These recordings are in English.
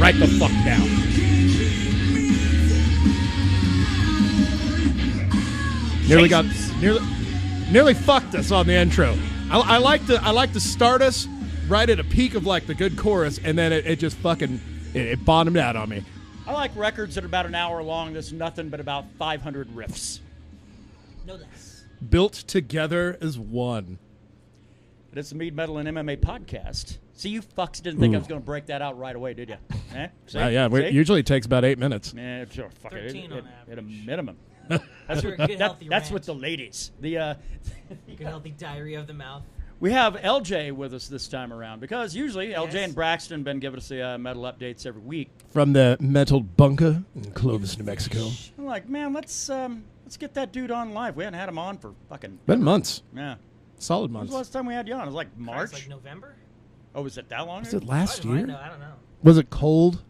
right the fuck now. Nearly fucked us on the intro. I like to start us right at a peak of like the good chorus, and then it just fucking it bottomed out on me. I like records that are about an hour long. That's nothing but about 500 riffs. No less. Built together as one. But it's the Mead, Metal, and MMA podcast. See, you fucks didn't think I was going to break that out right away, did you? See? Yeah. See? Usually it takes about 8 minutes. Yeah, sure. Fuck 13 on at a average. minimum. That's a good healthy That's rant. with the ladies. Good healthy diarrhea of the mouth. We have LJ with us this time around because usually Yes. LJ and Braxton been giving us the metal updates every week. From the metal bunker in Clovis, New Mexico. I'm like, man, let's get that dude on live. We hadn't had him on for fucking Been months. yeah. Solid When was months. the last time we had you on? It was like March. Christ, like November? Oh, was it that long? Was ago? it last I year? know, I don't know. Was it cold?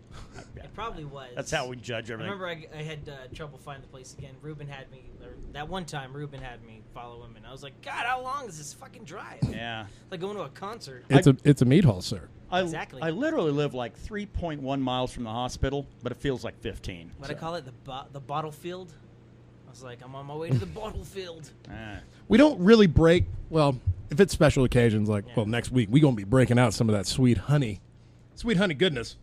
It probably was. That's how we judge I everything. remember I had trouble finding the place again. Ruben had me, or that one time Ruben had me follow him, and I was like, God, how long is this fucking drive? Yeah. Like going to a concert. It's a meat hall, sir. Exactly. I literally live like 3.1 miles from the hospital, but it feels like 15. What I call it, the bottle field. I was like, I'm on my way to the bottle field. We don't really break, well, if it's special occasions, like, well, next week, we're going to be breaking out some of that sweet honey goodness.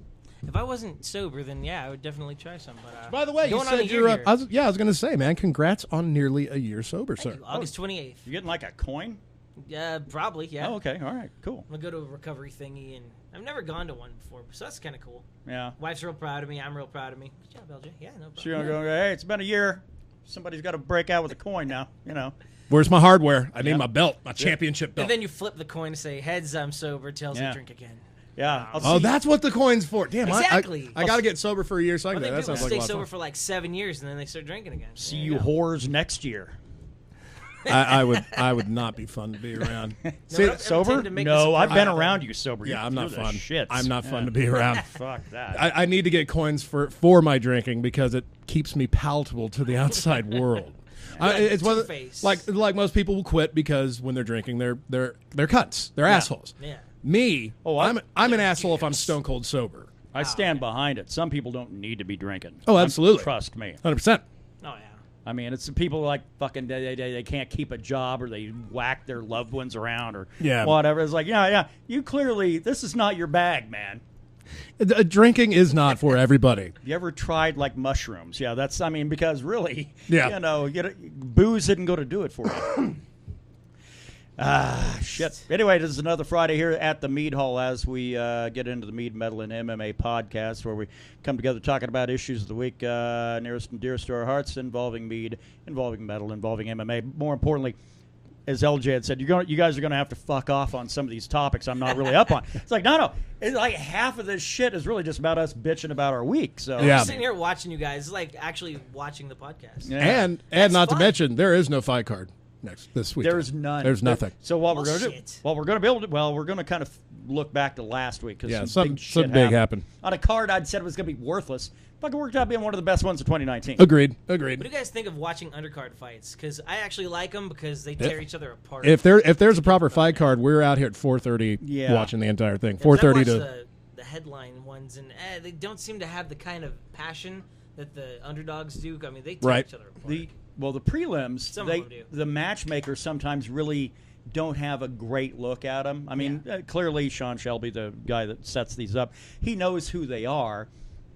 If I wasn't sober, then yeah, I would definitely try some. But By the way, you going on said a year you're, here. I was going to say, man, congrats on nearly a year sober, sir. August 28th. You getting like a coin? Yeah, probably, yeah. Oh, okay. All right. Cool. I'm going to go to a recovery thingy, and I've never gone to one before, so that's kind of cool. Yeah. Wife's real proud of me. I'm real proud of me. Good job, LJ. Yeah, no problem. So you're going to go, hey, it's been a year. Somebody's got to break out with a coin now, you know. Where's my hardware? I need my belt, my championship belt. And then you flip the coin to say, heads, I'm sober, tails, I drink again. Yeah. Oh, that's what the coin's for. Damn, Exactly. I got to get sober for a year, so I Well, can do they that. do That sounds like a stay lot of sober fun. for like 7 years, and then they start drinking again. See There you go. whores next year. I would not be fun to be around. See, I'm sober? tempted to make No, this a I've been private around thing. you sober. yeah, I'm You're not the fun. Shits. I'm not fun to be around. Fuck that. I need to get coins for my drinking because it keeps me palatable to the outside world. It's one of the- Two-Face. like most people will quit because when they're drinking, they're cunts. They're assholes. Yeah. Me, Oh, I'm an asshole if I'm stone cold sober. I stand behind it. Some people don't need to be drinking. Oh, absolutely. Trust me. 100%. Oh, yeah. I mean, it's the people like fucking they can't keep a job or they whack their loved ones around or whatever. It's like, yeah, you clearly, this is not your bag, man. Drinking is not for everybody. You ever tried like mushrooms? Yeah, that's, I mean, because really, Yeah. you know, booze isn't going to do it for you. Shit. Anyway, this is another Friday here at the Mead Hall as we get into the Mead, Metal, and MMA podcast where we come together talking about issues of the week nearest and dearest to our hearts involving mead, involving metal, involving MMA. More importantly, as LJ had said, you guys are going to have to fuck off on some of these topics I'm not really up on. It's like, no. It's like half of this shit is really just about us bitching about our week. So Yeah. I'm sitting here watching you guys. It's like actually watching the podcast. Yeah. And That's not fun. to mention, there is no fight card this week. There's none. There's nothing. So what we're Well, going to do? shit. Well, we're going to be able to. Well, we're going to kind of look back to last week because Yeah, some some big shit big happened. on a card I'd said was going to be worthless. Fucking worked out being one of the best ones of 2019. Agreed. What do you guys think of watching undercard fights? Because I actually like them because they tear each other apart. If there's a proper fight card, we're out here at 4:30 Yeah. watching the entire thing. 'Cause I 4:30 watch to the headline ones, and they don't seem to have the kind of passion that the underdogs do. I mean, they tear Right. each other apart. The prelims, Some of them do. the matchmakers sometimes really don't have a great look at them. I mean, clearly Sean Shelby, the guy that sets these up, he knows who they are.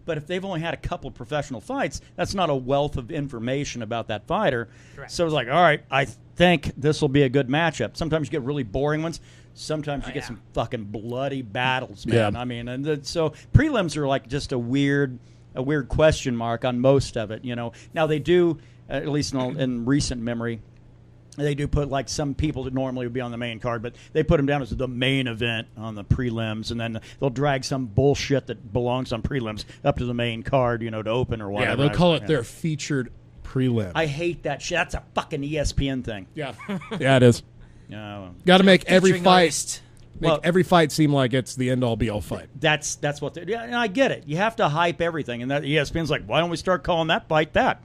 But if they've only had a couple of professional fights, that's not a wealth of information about that fighter. Correct. So it's like, all right, I think this will be a good matchup. Sometimes you get really boring ones. Sometimes you get some fucking bloody battles, man. Yeah. I mean, so prelims are like just a weird question mark on most of it. You know, now they do, at least in recent memory, they do put like some people that normally would be on the main card, but they put them down as the main event on the prelims, and then they'll drag some bullshit that belongs on prelims up to the main card, you know, to open or whatever. they'll call it their featured prelim. I hate that shit. That's a fucking ESPN thing. Yeah, it is. Yeah, Got to make every Featuring fight artist. every fight seem like it's the end all be all fight. that's what they. Yeah, and I get it. You have to hype everything, and that ESPN's like, why don't we start calling that fight that?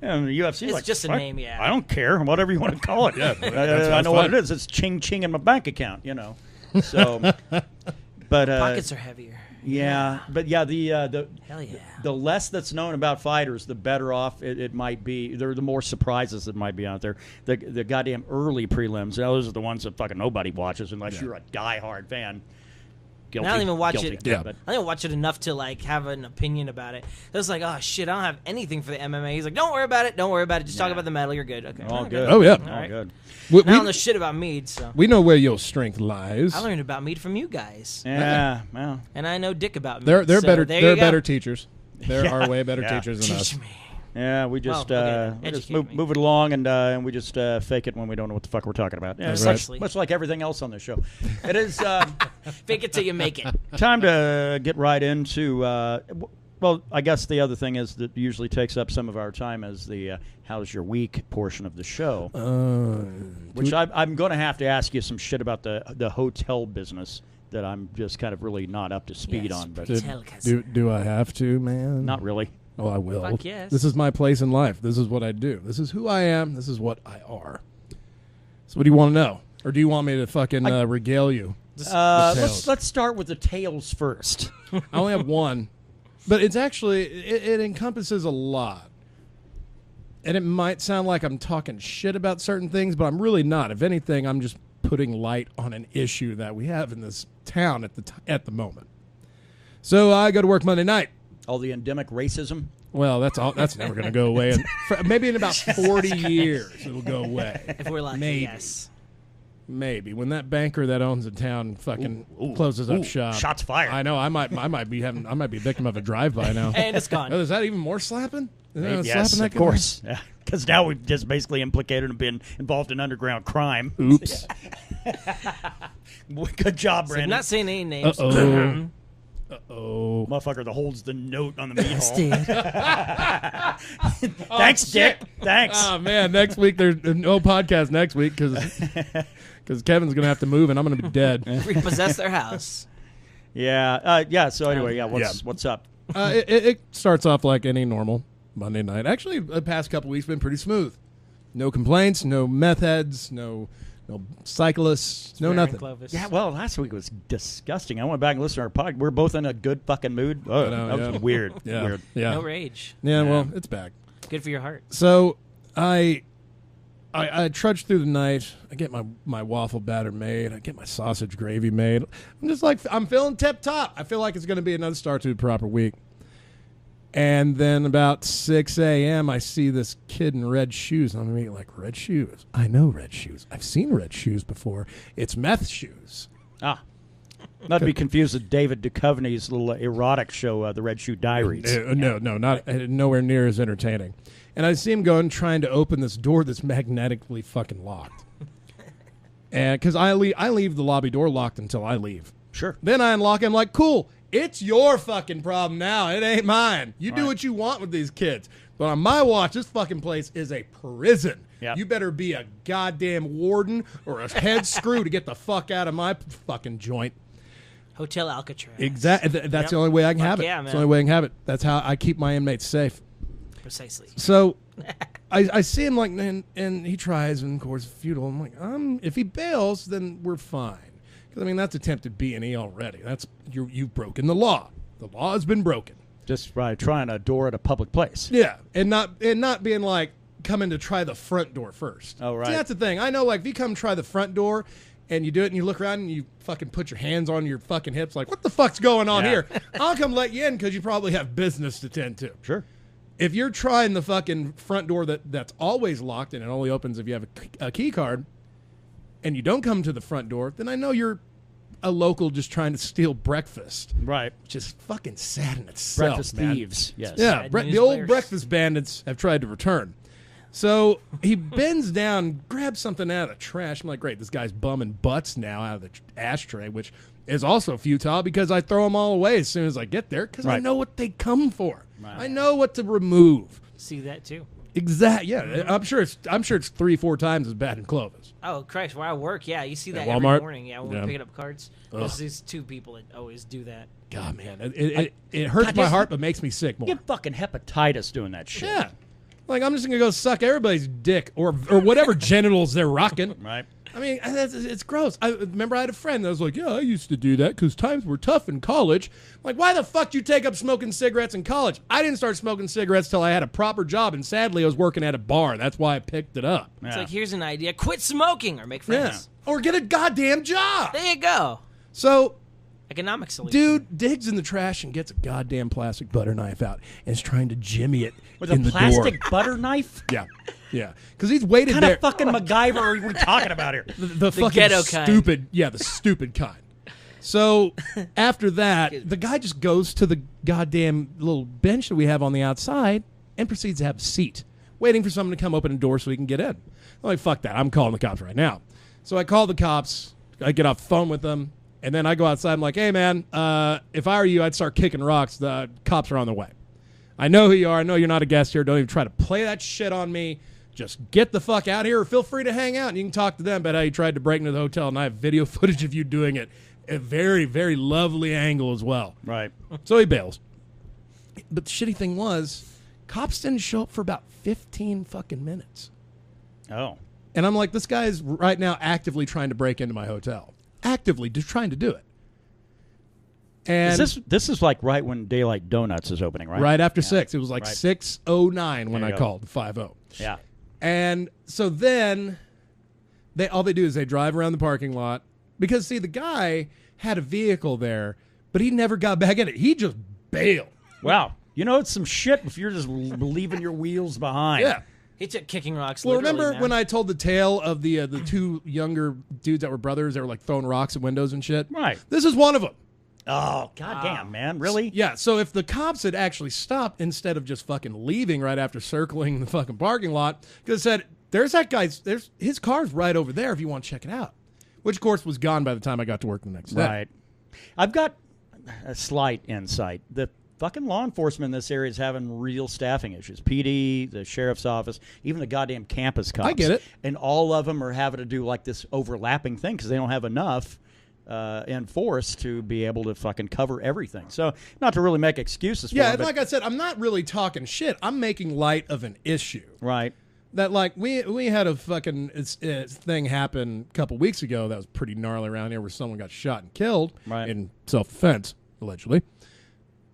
And the UFC It's like, just a "Fuck, name, yeah. I don't care, whatever you want to call it. I know what it is. It's ching ching in my bank account, you know. So, but Pockets are heavier. Yeah, but yeah, Hell yeah. the less that's known about fighters, the better off it might be. The more surprises that might be out there. The goddamn early prelims, those are the ones that fucking nobody watches unless you're a diehard fan. Guilty. I don't even watch Guilty. it. Yeah. But I don't watch it enough to like have an opinion about it. It's like, oh shit, I don't have anything for the MMA. He's like, don't worry about it. Don't worry about it. Just talk about the medal. You're good. Okay. all good. Oh, yeah. all right. good. We, I don't know we, shit about Mead, so we know where your strength lies. I learned about Mead from you guys, Yeah, well, and I know dick about Mead. They're so better. There They're you go. better teachers. There Yeah. are way better Yeah. teachers than us. Teach me. yeah, we just okay, we just educate me. move it along and we just fake it when we don't know what the fuck we're talking about. Yeah, That's much, right. much like everything else on this show. It is Fake it till you make it. time to get right into. Well, I guess the other thing is that usually takes up some of our time is the "How's your week" portion of the show, which I'm going to have to ask you some shit about the hotel business that I'm just kind of really not up to speed Yes, on, but please. Do I have to, man? not really. Oh, I will. Fuck yes. This is my place in life. This is what I do. This is who I am. This is what I are. So, what do you want to know, or do you want me to fucking regale you? tales. Let's start with the tales first. I only have one, but it's actually it encompasses a lot, and it might sound like I'm talking shit about certain things, but I'm really not. If anything, I'm just putting light on an issue that we have in this town at the moment. So I go to work Monday night. All the endemic racism. Well, that's never going to go away. Maybe in about 40 years it'll go away. If we're lucky, Maybe. yes. Maybe when that banker that owns the town fucking closes up shop. Shots fired. I know. I might be a victim of a drive-by now. And it's gone. Oh, is that even more slapping? Is that Yes, slapping that of guy? course. Because now we've just basically implicated and been involved in underground crime. Oops. Good job, So I'm Brandon. not saying any names. Uh-oh. Uh-oh. Motherfucker that holds the note on the meat hall. Dude. Thanks, Dick. Thanks. Oh man, next week there's no podcast next week because Kevin's gonna have to move and I'm gonna be dead. Repossess their house. Yeah. So anyway, what's up? It starts off like any normal Monday night. Actually, the past couple weeks been pretty smooth. No complaints, no meth heads, no cyclists, no nothing. Clovis. Yeah, well, last week was disgusting. I went back and listened to our podcast. We're both in a good fucking mood. Oh, know, that was yeah. weird. Yeah, Weird. yeah, No rage. yeah. Well, it's back. Good for your heart. So I trudge through the night. I get my waffle batter made. I get my sausage gravy made. I'm just like, I'm feeling tip top. I feel like it's going to be another start to the proper week. And then about 6 a.m., I see this kid in red shoes. And I'm going to be like, red shoes? I know red shoes. I've seen red shoes before. It's meth shoes. Ah. Not to be confused with David Duchovny's little erotic show, The Red Shoe Diaries. No, not nowhere near as entertaining. And I see him going, trying to open this door that's magnetically fucking locked. And because I leave the lobby door locked until I leave. Sure. Then I unlock it. I'm like, cool. It's your fucking problem now. It ain't mine. You do what you want with these kids. But on my watch, this fucking place is a prison. Yep. You better be a goddamn warden or a head screw to get the fuck out of my fucking joint. Hotel Alcatraz. Exactly. That's the only way I can have it. yeah, That's man. the only way I can have it. That's how I keep my inmates safe. Precisely. So I see him like, and he tries, and of course, futile. I'm like, if he bails, then we're fine. Because I mean, that's attempted B&E already. That's you've broken the law. The law has been broken. Just by trying a door at a public place. Yeah, and not being like coming to try the front door first. Oh, right. See, that's the thing. I know, like, if you come try the front door and you do it and you look around and you fucking put your hands on your fucking hips, like, what the fuck's going on Yeah. here? I'll come let you in because you probably have business to tend to. Sure. If you're trying the fucking front door that's always locked and it only opens if you have a key card, and you don't come to the front door, then I know you're a local just trying to steal breakfast. Right. Which is fucking sad in itself, Breakfast man. thieves. Yes. Yeah, Sad the news old bears. breakfast bandits have tried to return. So he bends down, grabs something out of the trash. I'm like, great, this guy's bumming butts now out of the ashtray, which is also futile because I throw them all away as soon as I get there because I Right. know what they come for. Right. I know what to remove. See that too. Exactly. Yeah, I'm sure it's 3-4 times as bad in Clovis. Oh Christ! Where I work, yeah, you see that At every Walmart? morning. Yeah, when Yeah. we're picking up cards, Ugh. there's these two people that always do that. God, man, it hurts God, my just- heart, but makes me sick more. Get fucking hepatitis doing that shit. Yeah. Like, I'm just going to go suck everybody's dick or whatever genitals they're rocking. Right. I mean, it's gross. I remember I had a friend that was like, yeah, I used to do that because times were tough in college. I'm like, why the fuck do you take up smoking cigarettes in college? I didn't start smoking cigarettes till I had a proper job, and sadly, I was working at a bar. That's why I picked it up. It's like, here's an idea. Quit smoking or make friends. Yeah. Or get a goddamn job. There you go. So... economic solution. Dude digs in the trash and gets a goddamn plastic butter knife out and is trying to jimmy it with in a the plastic door. butter knife. Yeah, because he's waited What there. kind of fucking MacGyver are we talking about here? The fucking ghetto kind. stupid, the stupid kind. So after that, the guy just goes to the goddamn little bench that we have on the outside and proceeds to have a seat, waiting for someone to come open a door so he can get in. I'm like, fuck that. I'm calling the cops right now. So I call the cops. I get off the phone with them. And then I go outside. I'm like, hey, man, if I were you, I'd start kicking rocks. The cops are on their way. I know who you are. I know you're not a guest here. Don't even try to play that shit on me. Just get the fuck out here or feel free to hang out. And you can talk to them about how you tried to break into the hotel. And I have video footage of you doing it. A very, very lovely angle as well. Right. So he bails. But the shitty thing was, cops didn't show up for about 15 fucking minutes. Oh. And I'm like, this guy is right now actively trying to break into my hotel. Actively just trying to do it. And this is like right when Daylight Donuts is opening, right? Right after 6. It was like Right. 6:09 when I called, 5:0. Yeah. And so then all they do is they drive around the parking lot because, see, the guy had a vehicle there, but he never got back in it. He just bailed. Wow. You know, it's some shit if you're just leaving your wheels behind. Yeah. He took kicking rocks. Well, literally, remember man. when I told the tale of the two younger dudes that were brothers that were like throwing rocks at windows and shit? Right. This is one of them. Oh, goddamn, man. Really? Yeah, so if the cops had actually stopped instead of just fucking leaving right after circling the fucking parking lot, because said, there's that guy's, his car's right over there if you want to check it out. Which, of course, was gone by the time I got to work the next day. Right. I've got a slight insight. The fucking law enforcement in this area is having real staffing issues. PD, the sheriff's office, even the goddamn campus cops. I get it. And all of them are having to do like this overlapping thing because they don't have enough in force to be able to fucking cover everything. So, not to really make excuses for Yeah, them, but like I said, I'm not really talking shit. I'm making light of an issue. right. That, like, we had a fucking thing happen a couple weeks ago that was pretty gnarly around here where someone got shot and killed in self-defense, allegedly.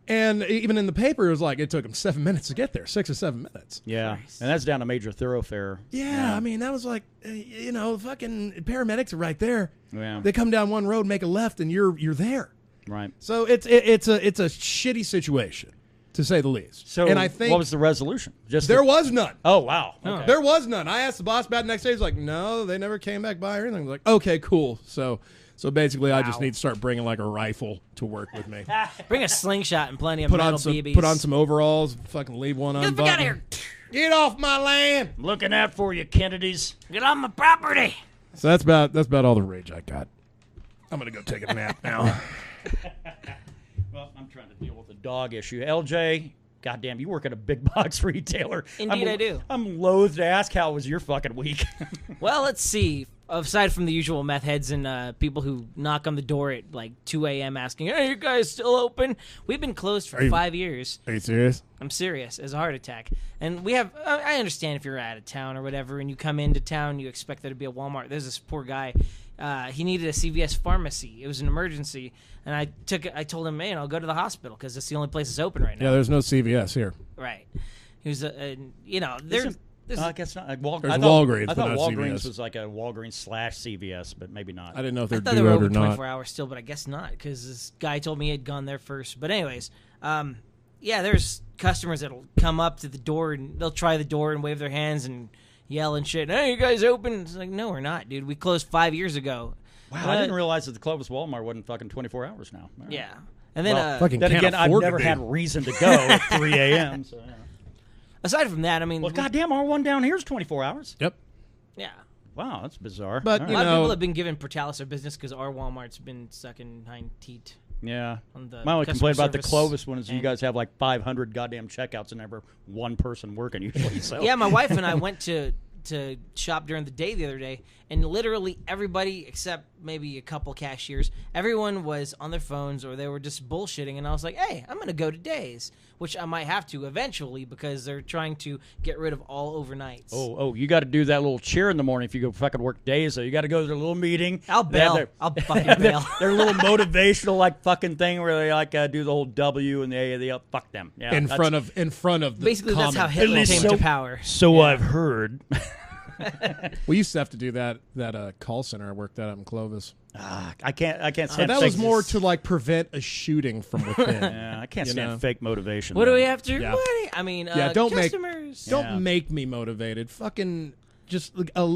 And even in the paper, it was like it took them 7 minutes to get there, 6 or 7 minutes. Yeah, and that's down a major thoroughfare. Yeah, I mean, that was like, fucking paramedics are right there. Yeah. They come down one road, make a left, and you're there. Right. So it's a shitty situation, to say the least. So, and I think what was the resolution? Just there was none. Oh, wow. Okay. There was none. I asked the boss about it the next day. He's like, no, they never came back by or anything. I was like, okay, cool. So basically, I just need to start bringing like a rifle to work with me. Bring a slingshot and plenty of metal BBs. Put on some overalls, fucking leave one on. Get the fuck out of here. Get off my land. Looking out for you, Kennedys. Get on my property. So that's about all the rage I got. I'm gonna go take a nap now. Well, I'm trying to deal with the dog issue. LJ, goddamn, you work at a big box retailer. Indeed, I do. I'm loath to ask how was your fucking week. Well, let's see. Aside from the usual meth heads and people who knock on the door at like 2 a.m. asking, "Hey, you guys still open?" We've been closed for 5 years. Are you serious? I'm serious. As a heart attack. And we have, I understand if you're out of town or whatever and you come into town, you expect there to be a Walmart. There's this poor guy. He needed a CVS pharmacy. It was an emergency. And I told him, man, I'll go to the hospital because it's the only place that's open right now. Yeah, there's no CVS here. Right. He was, there's I guess not. There's I Walgreens, but thought not Walgreens CVS. was like a Walgreens/CVS, but maybe not. I didn't know if I they're thought they were do it open or not. 24 hours still, but I guess not because this guy told me he had gone there first. But anyways, there's customers that'll come up to the door and they'll try the door and wave their hands and yell and shit. Hey, you guys open? It's like, no, we're not, dude. We closed 5 years ago. Wow, I didn't realize that the closest Walmart wasn't fucking 24 hours now. All right. Yeah. And then, fucking then can't again, I've afford to never be. had reason to go at 3 a.m. So, yeah. aside from that, I mean, Well, goddamn, our one down here is 24 hours. Yep. yeah. Wow, that's bizarre. But, All A you lot of know- people have been giving Portalis their business because our Walmart's been sucking hind teat. yeah. On the My only customer complaint about the service Clovis one is you and- guys have like 500 goddamn checkouts and never one person working usually. So. Yeah, my wife and I went to shop during the day the other day, and literally everybody except maybe a couple cashiers. Everyone was on their phones or they were just bullshitting, and I was like, hey, I'm going to go to Days, which I might have to eventually because they're trying to get rid of all overnights. Oh, you got to do that little cheer in the morning if you go fucking work Days. So you got to go to their little meeting. I'll bail. I'll fucking bail. Their little motivational like fucking thing where they like do the whole W and they fuck them. Yeah, in front of the basically common. that's how Hitler came to power. So I've heard. We used to have to do that call center I worked at up in Clovis. I can't stand that was more to like prevent a shooting from within. Yeah, I can't stand fake motivation. What do we have to? Yeah. I mean, don't customers. make me motivated. Fucking just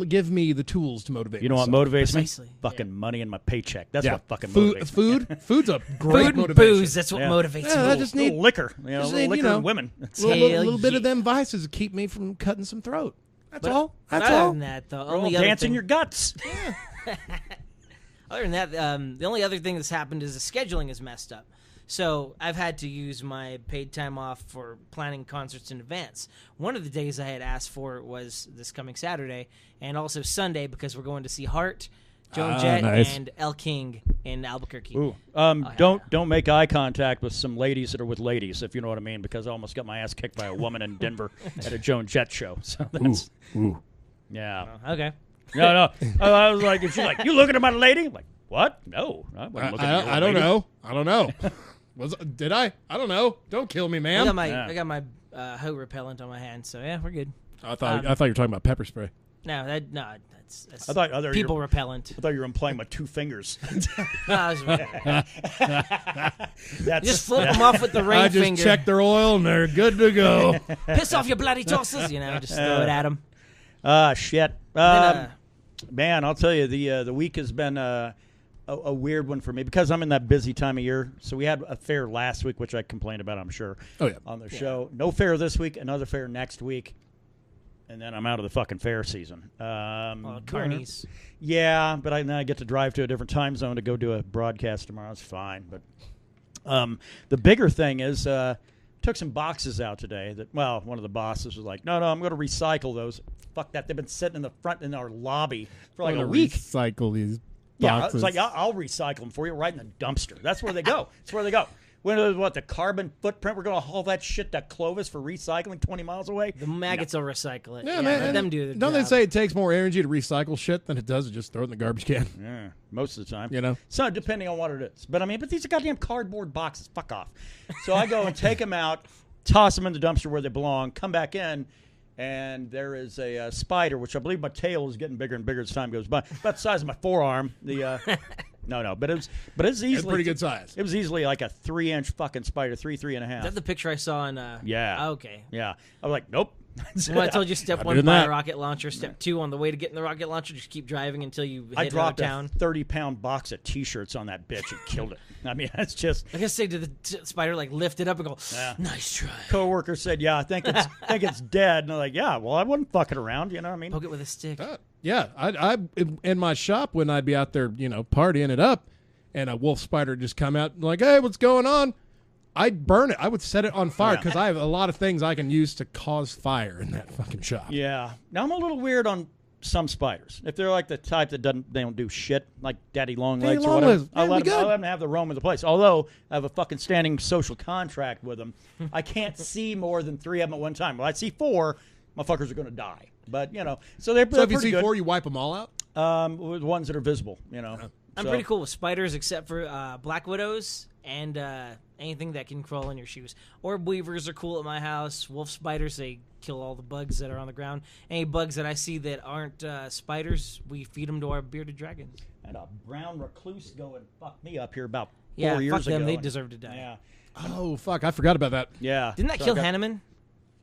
give me the tools to motivate. You know what myself. motivates Precisely. me? Fucking money in my paycheck. That's Yeah. what fucking motivates me. Food's a great Food and motivation. booze. That's what motivates me. I just need Little liquor. just Little need, liquor and women. little bit yeah. of them vices to keep me from cutting some throat. That's But all. That's other all. than that, though, All only other dancing thing, your guts. other than that, the only other thing that's happened is the scheduling is messed up. So I've had to use my paid time off for planning concerts in advance. One of the days I had asked for was this coming Saturday, and also Sunday because we're going to see Hart, Joan Jett, nice. and El King in Albuquerque. Ooh. Don't make eye contact with some ladies that are with ladies, if you know what I mean, because I almost got my ass kicked by a woman in Denver at a Joan Jett show. So that's yeah. Okay. No. I was like, she's like, you looking at my lady? I'm like, what? No, I wasn't looking at your I don't lady. know. I don't know. Did I? I don't know. Don't kill me, ma'am. I got my hoe repellent on my hand, so yeah, we're good. I thought you were talking about pepper spray. That's I thought people repellent. I thought you were implying my 2 fingers. Just That's flip them off with the ring I just finger. checked their oil and they're good to go. Piss off your bloody tosses, just throw it at them. Shit. Then, Man, I'll tell you, the week has been a weird one for me because I'm in that busy time of year. So we had a fair last week, which I complained about, I'm sure, on the show. No fair this week, another fair next week. And then I'm out of the fucking fair season. Carnies. Yeah, but I get to drive to a different time zone to go do a broadcast tomorrow. It's fine. But the bigger thing is took some boxes out today. One of the bosses was like, no, I'm going to recycle those. Fuck that. They've been sitting in the front in our lobby for like a week. Recycle these boxes. Yeah, it's like, I'll recycle them for you right in the dumpster. That's where they go. That's where they go. The carbon footprint? We're going to haul that shit to Clovis for recycling 20 miles away? The maggots will recycle it. Yeah, man. Let them do the Don't job. they say it takes more energy to recycle shit than it does to just throw it in the garbage can? Yeah, most of the time. So depending on what it is. But these are goddamn cardboard boxes. Fuck off. So I go and take them out, toss them in the dumpster where they belong, come back in, and there is a spider, which I believe my tail is getting bigger and bigger as time goes by. About the size of my forearm. No, but it's easily It's pretty good size. It was easily like a 3-inch fucking spider, 3.5. Is that the picture I saw in? Yeah. Okay. Yeah. I was like, nope. Well, I told you step 1, doing buy that. a rocket launcher. Step 2, on the way to getting the rocket launcher, just keep driving until you hit I dropped town. a 30-pound box of T-shirts on that bitch and killed it. That's just. I guess say to the spider, like lift it up and go, Yeah. nice try. Coworker said, "Yeah, I think it's dead." And I'm like, "Yeah, well, I wasn't fucking around, you know what I mean?" Poke it with a stick. Yeah, I in my shop when I'd be out there, partying it up, and a wolf spider just come out and like, hey, what's going on? I'd burn it. I would set it on fire because I have a lot of things I can use to cause fire in that fucking shop. Yeah. Now I'm a little weird on some spiders. If they're like the type that they don't do shit, like Daddy Longlegs or whatever, I'll let them have the roam of the place. Although I have a fucking standing social contract with them, I can't see more than 3 of them at one time. Well, I see 4, motherfuckers are going to die. But so they're So if you pretty see good. 4, you wipe them all out. With ones that are visible, I'm pretty cool with spiders, except for black widows and anything that can crawl in your shoes. Orb weavers are cool at my house. Wolf spiders, they kill all the bugs that are on the ground. Any bugs that I see that aren't spiders, we feed them to our bearded dragons. I had a brown recluse go and fuck me up here about 4 Yeah, years fuck them. ago. They deserve to die. Yeah. Oh fuck, I forgot about that. Yeah. Didn't that So kill Hanneman?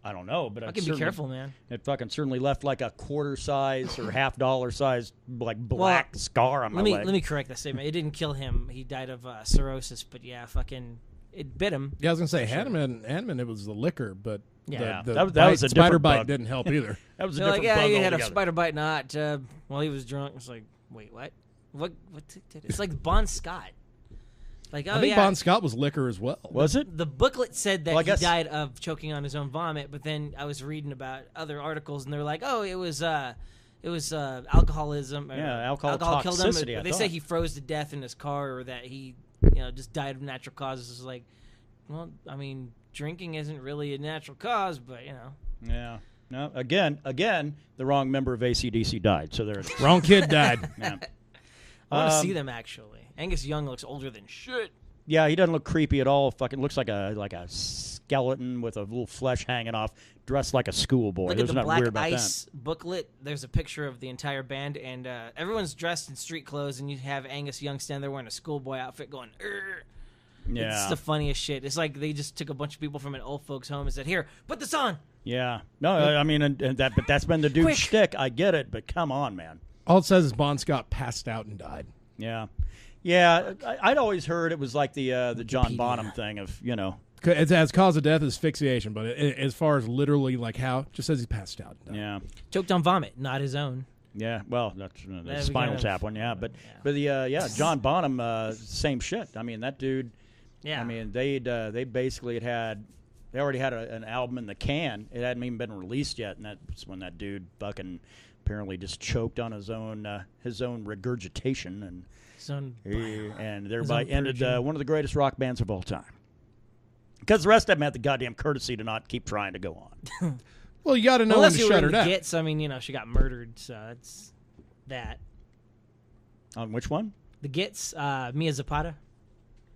I don't know, but I can be careful, man. It fucking certainly left like a quarter size or $50 size like black scar on my leg. Let me correct that statement. It didn't kill him. He died of cirrhosis, but yeah, fucking it bit him. Yeah, I was gonna say Hanneman. It was the liquor, but Yeah. the That was a spider different bite bug. didn't help either. That was a They're different like, yeah, bug he had a altogether. spider bite in a hot tub while he was drunk. It's like, wait, what? What? It's like Bon Scott. Like, oh I think yeah. Bon Scott was liquor as well. Was it? The booklet said that Well, I he guess- died of choking on his own vomit, but then I was reading about other articles, and they're like, oh, it was It was alcoholism. Alcohol killed him. toxicity, They say he froze to death in his car, or that he, just died of natural causes. It's like, well, I mean, drinking isn't really a natural cause, but Yeah. No. Again, the wrong member of AC/DC died. So there. Wrong kid died. Yeah. I want to see them actually. Angus Young looks older than shit. Yeah, he doesn't look creepy at all. Fucking looks like a skeleton with a little flesh hanging off, dressed like a schoolboy. Look There's at the nothing weird Black about Ice booklet. There's a picture of the entire band, and everyone's dressed in street clothes, and you have Angus Young stand there wearing a schoolboy outfit going, "Urgh." that. Yeah. It's the funniest shit. It's like they just took a bunch of people from an old folks' home and said, "Here, put this on." Yeah. No, I mean, but that's been the dude's Quick. shtick. I get it, but come on, man. All it says is Bon Scott passed out and died. Yeah. Yeah, I'd always heard it was like the John Bonham thing of, It has cause of death is asphyxiation, but as far as literally like how, it just says he passed out and died. Yeah. Choked on vomit, not his own. Yeah, well, that's the That'd be Spinal kind of- Tap one, yeah. But John Bonham, same shit. I mean, that dude, Yeah. I mean, they basically they already had an album in the can. It hadn't even been released yet, and that's when that dude fucking apparently just choked on his own regurgitation and thereby ended one of the greatest rock bands of all time. Because the rest of them had the goddamn courtesy to not keep trying to go on. Well, you got to know when Unless to you were shut in her the down. Gits, I mean, she got murdered, so it's that. On which one? The Gits, Mia Zapata.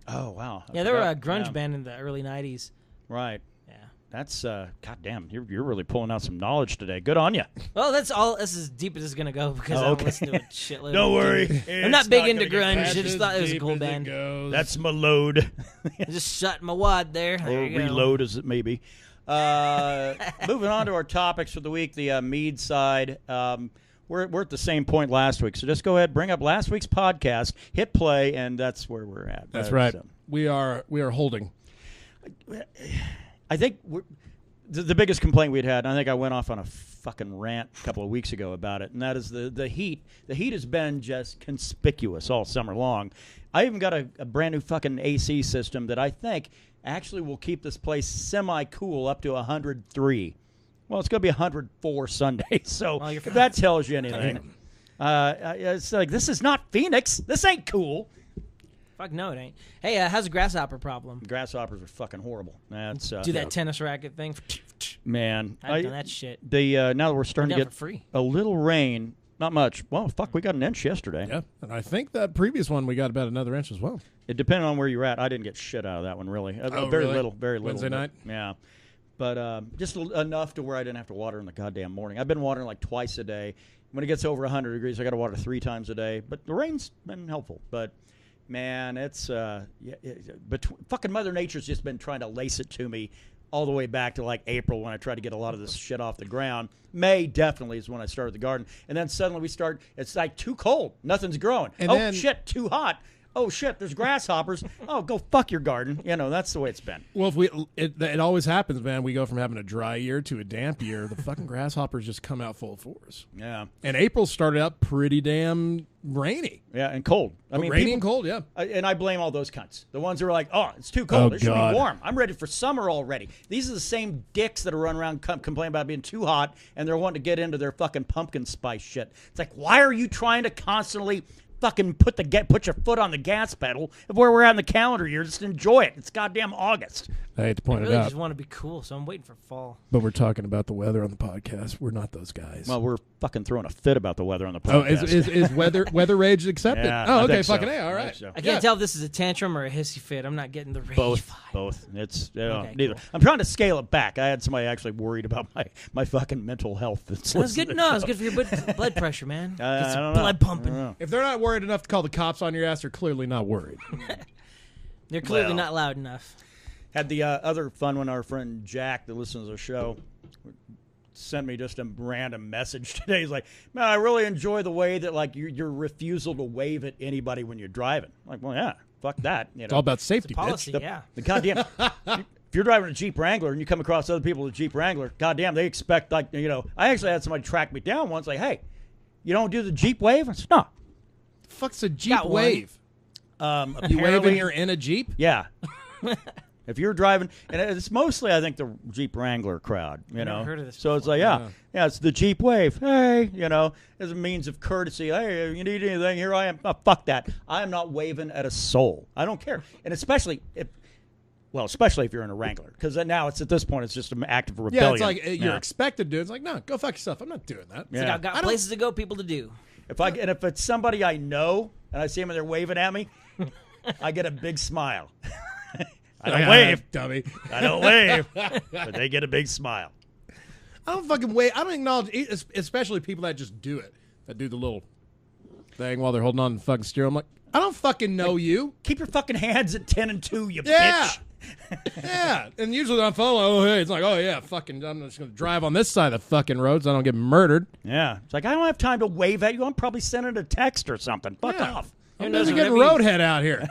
Oh, wow. I Yeah, they were a forgot. grunge Yeah. band in the early 90s. Right. Yeah. That's, goddamn, you're really pulling out some knowledge today. Good on you. Well, that's all. That's as deep as it's going to go because I don't listen to a shitload. Don't of worry. it. I'm not big into grunge. I just thought it was a cool band. That's my load. I just shut my wad there. There Or you go. reload as it may be. Moving on to our topics for the week, the Mead Side. We're at the same point last week, so just go ahead, bring up last week's podcast, hit play, and that's where we're at. That's right. So. We are holding. I think the biggest complaint we'd had, and I think I went off on a fucking rant a couple of weeks ago about it, and that is the heat. The heat has been just conspicuous all summer long. I even got a brand new fucking AC system that I think actually will keep this place semi-cool up to 103. Well, it's going to be 104 Sunday, so Well, you're if fine. that tells you anything. It's like, this is not Phoenix. This ain't cool. Fuck no, it ain't. Hey, how's the grasshopper problem? Grasshoppers are fucking horrible. That's Do that tennis racket thing. man. I've done that shit. Now that we're starting to Done get for free. a little rain, not much. Well, fuck, we got an inch yesterday. Yeah, and I think that previous one we got about another inch as well. It depended on where you're at. I didn't get shit out of that one really. Oh, very really? little, very little. Wednesday night? Yeah, but just enough to where I didn't have to water in the goddamn morning. I've been watering like twice a day. When it gets over 100 degrees, I got to water 3 times a day. But the rain's been helpful. But man, it's fucking Mother Nature's just been trying to lace it to me all the way back to like April when I tried to get a lot of this shit off the ground. May definitely is when I started the garden. And then suddenly it's like too cold. Nothing's growing. And oh, then- shit, too hot. Oh, shit, there's grasshoppers. Oh, go fuck your garden. That's the way it's been. Well, it always happens, man. We go from having a dry year to a damp year. The fucking grasshoppers just come out full force. Yeah. And April started out pretty damn rainy. Yeah, and cold. I mean, rainy and cold, yeah. And I blame all those cunts. The ones who are like, oh, it's too cold. Oh, It should God. be warm. I'm ready for summer already. These are the same dicks that are running around complaining about being too hot, and they're wanting to get into their fucking pumpkin spice shit. It's like, why are you trying to constantly fucking put your foot on the gas pedal of where we're at in the calendar year? Just enjoy it. It's goddamn August. I hate to I point really it out, just want to be cool, so I'm waiting for fall. but we're talking about the weather on the podcast. We're not those guys. Well, we're fucking throwing a fit about the weather on the oh, podcast. is weather rage accepted? Yeah, oh, I okay, think so. fucking A, all I right. think so. I can't tell if this is a tantrum or a hissy fit. I'm not getting the rage Both. vibe. Both. It's Okay, neither. cool. I'm trying to scale it back. I had somebody actually worried about my fucking mental health. It was good. No, it's good for your blood pressure, man. Get I some don't know. blood pumping. If they're not worried enough to call the cops on your ass, they're clearly not worried. They're clearly Well. not loud enough. Had the other fun when our friend Jack, that listens to the show, sent me just a random message today. He's like, man, I really enjoy the way that like your refusal to wave at anybody when you're driving. I'm like, well, yeah, fuck that. It's all about safety, Policy, bitch. yeah. The goddamn. If you're driving a Jeep Wrangler and you come across other people with a Jeep Wrangler, goddamn, they expect I actually had somebody track me down once, like, hey, you don't do the Jeep wave? I said, no. Fuck's a Jeep Got one. wave? You Apparently- waving you're in a Jeep? Yeah. If you're driving, and it's mostly, I think, the Jeep Wrangler crowd, Never heard of this So it's like, yeah, it's the Jeep Wave. Hey, as a means of courtesy. Hey, you need anything? Here I am. Oh, fuck that. I am not waving at a soul. I don't care. And especially if you're in a Wrangler, because now it's at this point, it's just an act of rebellion. Yeah, it's like you're expected to. It's like, no, go fuck yourself. I'm not doing that. It's like, I've got places to go, people to do. If it's somebody I know and I see them and they're waving at me, I get a big smile. I don't wave, dummy. I don't wave, but they get a big smile. I don't fucking wave. I don't acknowledge, especially people that just do it, that do the little thing while they're holding on to the fucking steering. I'm like, I don't fucking know you. Keep your fucking hands at 10 and 2, you bitch. Yeah, and usually on phone, oh hey, it's like, oh yeah, fucking, I'm just gonna drive on this side of the fucking road so I don't get murdered. Yeah, it's like I don't have time to wave at you. I'm probably sending a text or something. Fuck off. I'm busy getting roadhead out here.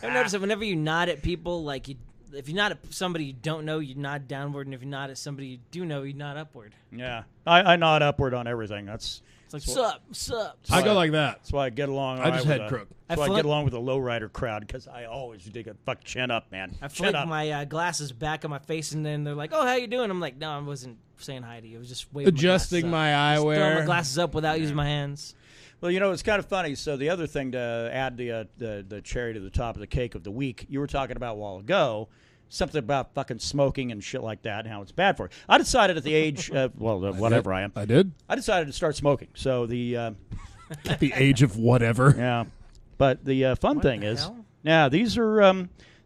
I've noticed that whenever you nod at people, like if you nod at somebody you don't know, you nod downward, and if you nod at somebody you do know, you nod upward. Yeah, I nod upward on everything. It's like sup. I go like that. That's why I get along. I just head crook. That's why I get along with the lowrider crowd, because I always dig a fuck chin up, man. I flick my glasses back on my face, and then they're like, "Oh, how you doing?" I'm like, "No, I wasn't saying hi to you. I was just waving adjusting my eyewear, throwing my glasses up without using my hands." Well, it's kind of funny. So the other thing to add the cherry to the top of the cake of the week, you were talking about a while ago, something about fucking smoking and shit like that and how it's bad for you. I decided at the age, whatever I am. I did? I decided to start smoking. So the... at the age of whatever. Yeah. But the fun thing is... Yeah, these are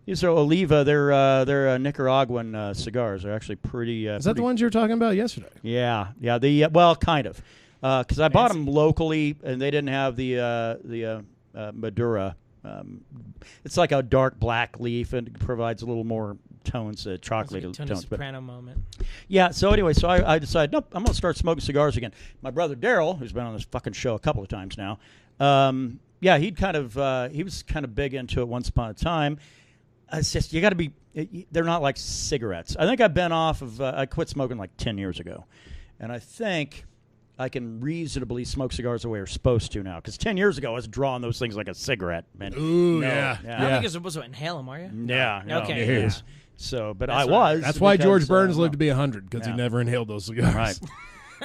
Oliva. They're Nicaraguan cigars. They're actually pretty... Is that the ones you were talking about yesterday? Yeah. Yeah, well, kind of. Because I bought them locally, and they didn't have the Madura. It's like a dark black leaf, and it provides a little more tones, chocolate like a tones. Soprano moment. Yeah. So anyway, I decided, nope, I'm gonna start smoking cigars again. My brother Daryl, who's been on this fucking show a couple of times now, he was kind of big into it once upon a time. It's just you got to be. They're not like cigarettes. I think I've been off of. I quit smoking like 10 years ago, and I think I can reasonably smoke cigars the way you're supposed to now. Because 10 years ago, I was drawing those things like a cigarette, man. Ooh, I don't think you're supposed to inhale them, are you? Yeah. No. Okay. It is. So, but I was. That's why George Burns lived to be 100, because he never inhaled those cigars. Right.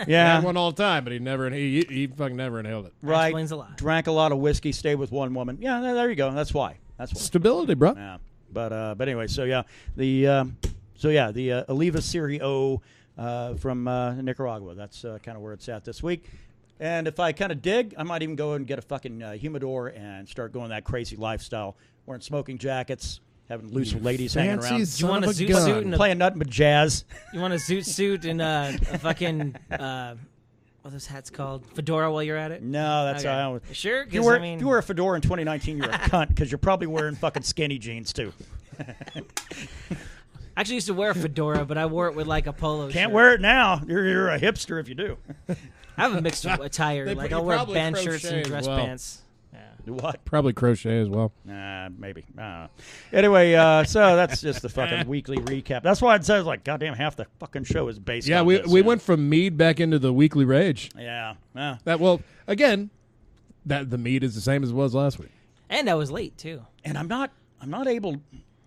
He had one all the time, but he fucking never inhaled it. Right. That explains a lot. Drank a lot of whiskey, stayed with one woman. Yeah, there you go. That's why. Stability, bro. Yeah. But anyway, so yeah, the Oliva Serie O from Nicaragua. That's kind of where it's at this week. And if I kind of dig, I might even go and get a fucking humidor and start going that crazy lifestyle, wearing smoking jackets, having loose ladies hanging around. Do you want a zoot suit and playing nothing but jazz? You want a zoot suit and a fucking what are those hats called? Fedora while you're at it? No, that's okay. I don't. Sure. If you wear a fedora in 2019, you're a cunt, because you're probably wearing fucking skinny jeans too. I actually used to wear a fedora, but I wore it with like a polo shirt. Can't wear it now. You're a hipster if you do. I have a mixed attire. Like I'll wear band shirts and dress pants. Do what? Probably crochet as well. Maybe. Anyway, so that's just the fucking weekly recap. That's why it says like goddamn half the fucking show is based on this. we went from Mead back into the weekly rage. Yeah. Again, that the Mead is the same as it was last week. And I was late too. And I'm not able.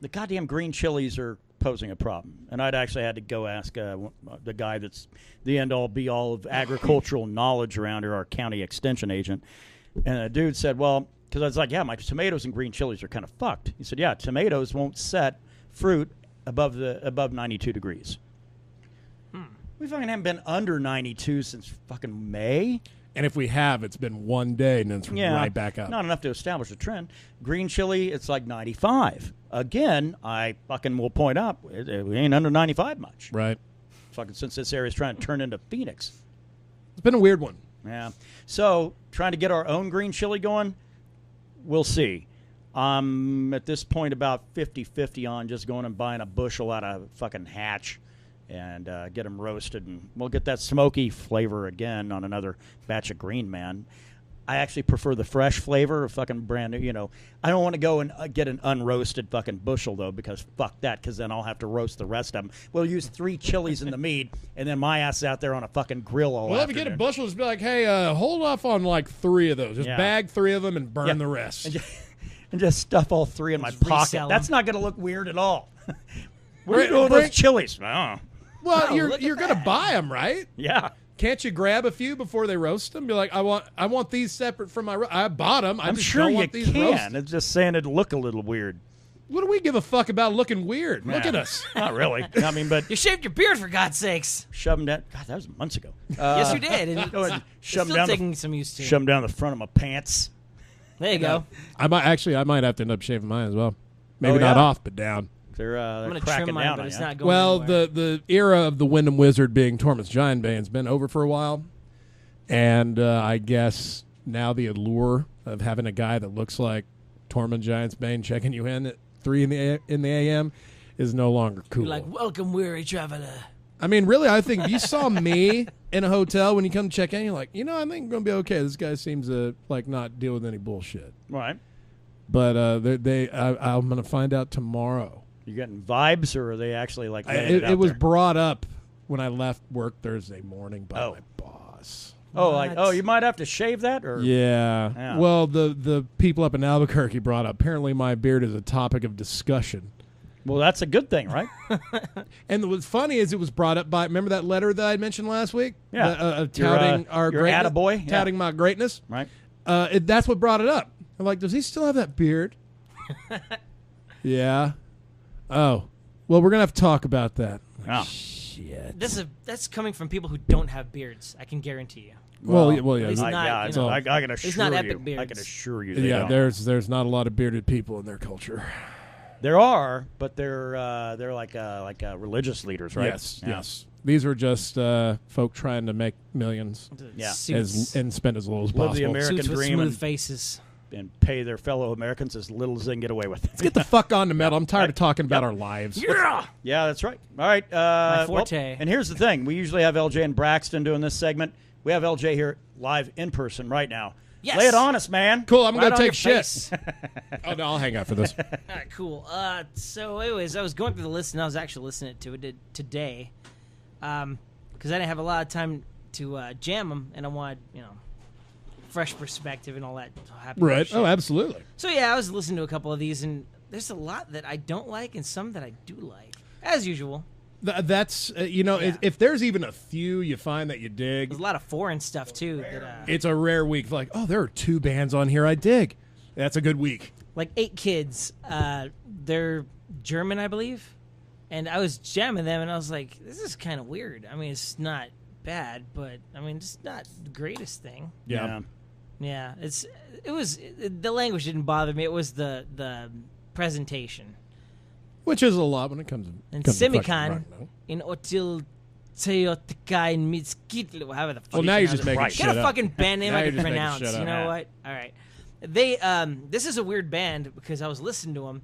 The goddamn green chilies are posing a problem, and I'd actually had to go ask the guy that's the end-all be-all of agricultural knowledge around here, our county extension agent, and the dude said, well, because I was like, yeah, my tomatoes and green chilies are kind of fucked. He said, yeah, tomatoes won't set fruit above 92 degrees. We fucking haven't been under 92 since fucking May. And if we have, it's been one day, and then it's right back up. Not enough to establish a trend. Green chili, it's like 95. Again, I fucking will point out, we ain't under 95 much. Right. Fucking since this area's trying to turn into Phoenix. It's been a weird one. Yeah. So, trying to get our own green chili going, we'll see. I'm at this point about 50-50 on just going and buying a bushel out of fucking Hatch and get them roasted, and we'll get that smoky flavor again on another batch of Green Man. I actually prefer the fresh flavor of fucking brand new, I don't want to go and get an unroasted fucking bushel, though, because fuck that, because then I'll have to roast the rest of them. We'll use 3 chilies in the mead, and then my ass is out there on a fucking grill all Well, if you get a bushel, just be like, hey, hold off on like 3 of those. Just bag 3 of them and burn the rest. And just stuff all 3 in my pocket. That's not going to look weird at all. What are you doing with those chilies? Oh. Well, Oh, look you're at gonna that. buy them, right? Yeah. Can't you grab a few before they roast them? Be like, I want these separate from my. I bought them. I'm just sure don't you want these can. roasted. It's just saying it'd look a little weird. What do we give a fuck about looking weird? Look Yeah. at us. Not really. I mean, but You shaved your beard, for God's sakes. shove them down. God, that was months ago. Yes, you did. And Go ahead and shove still them down. taking some use to. Shove them down the front of my pants. There you go. I might have to end up shaving mine as well. Maybe Oh, not yeah? off, but down. They're I'm gonna cracking trim mine, down but on it's you. not going Well, anywhere. the era of the Wyndham Wizard being Tormund's Giant Bane's been over for a while, and I guess now the allure of having a guy that looks like Tormund Giant's Bane checking you in at 3 in the a.m. is no longer cool. You're like, welcome, weary traveler. I mean, really, I think if you saw me in a hotel when you come to check in, you're like, I think I'm going to be okay. This guy seems to like not deal with any bullshit. Right. But I'm going to find out tomorrow. You getting vibes, or are they actually like? It was brought up when I left work Thursday morning by Oh. my boss. Oh, What? you might have to shave that, or Yeah. Well, the people up in Albuquerque brought up. Apparently, my beard is a topic of discussion. Well, that's a good thing, right? And what's funny is it was brought up by. Remember that letter that I mentioned last week? Yeah. Touting Your, our your greatness, attaboy? Yeah. touting my greatness. Right. That's what brought it up. I'm like, does he still have that beard? Yeah. Oh. Well, we're gonna have to talk about that. Oh. Shit. That's coming from people who don't have beards. I can guarantee you. Well, yeah. He's not, yeah, you know, I can assure it's not you. epic I beards. can assure you. They Yeah, don't. there's not a lot of bearded people in their culture. There are, but they're like religious leaders, right? Yes, Yeah. yes. These are just folk trying to make millions Yeah. Suits, and spend as little as Live the possible. American suits with dream smooth and- faces. And pay their fellow Americans as little as they can get away with. Let's get the fuck on to metal. I'm tired of talking about our lives. Yeah. Yeah, that's right. All right. My forte. And here's the thing. We usually have LJ and Braxton doing this segment. We have LJ here live in person right now. Yes. Lay it on us, man. Cool, I'm Right going to on take your shit. face. Oh, no, I'll hang out for this. All right, cool. So anyways, I was going through the list, and I was actually listening to it today, because I didn't have a lot of time to jam them, and I wanted, fresh perspective and all that. Happy Right. shit. Oh, absolutely. So yeah, I was listening to a couple of these, and there's a lot that I don't like, and some that I do like, as usual. That's, Yeah. if there's even a few you find that you dig, There's a lot of foreign stuff too. That, it's a rare week. Like, oh, there are 2 bands on here I dig. That's a good week. like 8 Kids. They're German, I believe, and I was jamming them, and I was like, this is kind of weird. I mean, it's not bad, but I mean, it's not the greatest thing. Yeah. Yeah, the language didn't bother me. It was the presentation. Which is a lot when it comes to And comes to fucking Semicon rock, no? in Otil Teotikai Mitskitl. However the fuck Well, you now you're pronounce just it. making Right. shit Get a up. fucking band name Now I you're can just making pronounce. shit You up. know Yeah. what? All right. They this is a weird band because I was listening to them,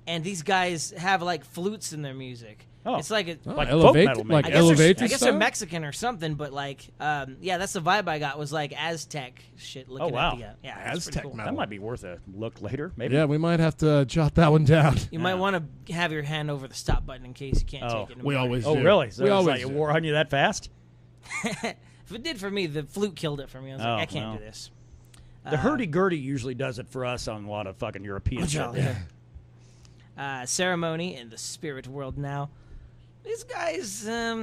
and these guys have like flutes in their music. Oh. It's like Oh, Like elevate, folk metal, like maybe. I elevate. guess they're Mexican or something, but like, yeah, that's the vibe I got. Was like Aztec shit. Looking wow. at the yeah, that's Aztec pretty cool. metal. That might be worth a look later. Maybe. Yeah, we might have to jot that one down. You might want to have your hand over the stop button in case you can't Oh, take it. we anymore. always Oh, do. really? So we it's always like it do. wore on you that fast? If it did for me, the flute killed it for me. I was Oh, like, I can't well. do this. The hurdy-gurdy usually does it for us on a lot of fucking European shit. Ceremony in the spirit world now. These guys, I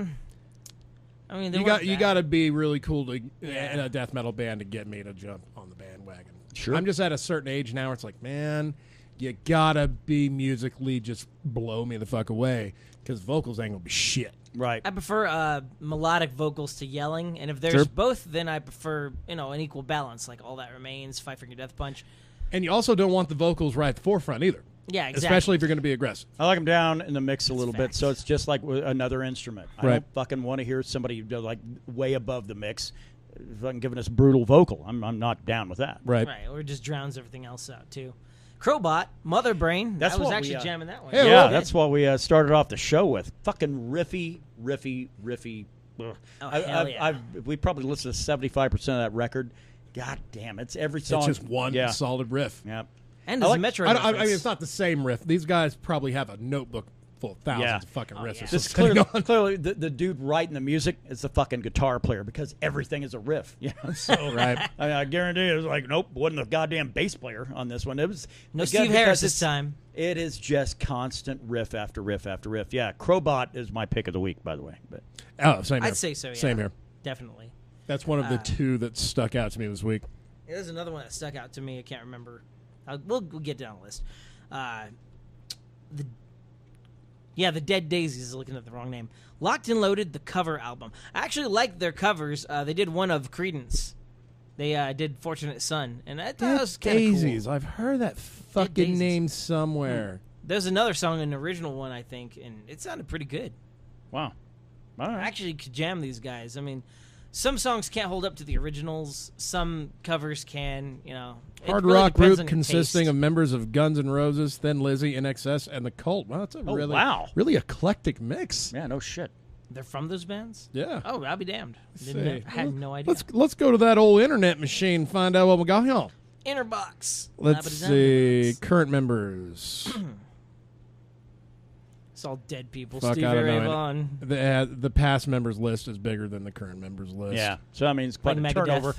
mean, they You weren't bad. got to be really cool to in a death metal band to get me to jump on the bandwagon. Sure. I'm just at a certain age now where it's like, man, you gotta be musically just blow me the fuck away because vocals ain't gonna be shit. Right. I prefer melodic vocals to yelling, and if there's Sure. both, then I prefer an equal balance, like All That Remains, Fight for Your Death Punch. And you also don't want the vocals right at the forefront either. Yeah, exactly. Especially if you're going to be aggressive. I like them down in the mix a little bit, facts. so it's just like with another instrument. I Right. don't fucking want to hear somebody like way above the mix, fucking giving us brutal vocal. I'm not down with that. Right. Right, or it just drowns everything else out too. Crobat, Mother Brain. That's I was what actually we, jamming that one. Hey, Yeah, well, that's what we started off the show with. Fucking riffy. Ugh. Oh, hell yeah. We probably listened to 75% of that record. God damn, it's every song. It's just one Yeah. solid riff. Yeah. And I there's like- a Metro. I mean, reference. it's not the same riff. These guys probably have a notebook full of thousands of fucking riffs. Yeah. This is clearly the dude writing the music is the fucking guitar player because everything is a riff. Yeah, so Right. I guarantee it was like, nope, wasn't the goddamn bass player on this one. It was No again, Steve Harris because this time. It is just constant riff after riff after riff. Yeah, Crobat is my pick of the week, by the way. But Same here. I'd say so, yeah. Same here. Definitely. That's one of the two that stuck out to me this week. There's another one that stuck out to me. I can't remember. We'll get down the list. The Dead Daisies is looking at the wrong name. Locked and Loaded, the cover album. I actually liked their covers. They did one of Creedence. They did Fortunate Son, and I thought that was kind of Daisies. cool. I've heard that fucking name somewhere. There's another song, an original one, I think, and it sounded pretty good. wow, all I right. actually could jam these guys. I mean, some songs can't hold up to the originals. Some covers can, you know. It Hard really rock depends group on your consisting taste. of members of Guns N' Roses, Thin Lizzy, NXS, and The Cult. Wow, that's a really eclectic mix. Yeah, no shit. They're from those bands? Yeah. Oh, I'll be damned. See. Had no idea. Let's go to that old internet machine and find out what we got here. Inner Box. Let's see. Current members. It's all dead people. Fuck, Steve I don't Ray know. Vaughan. The past members list is bigger than the current members list. Yeah, so I mean it's quite a Like Megadeth. turnover.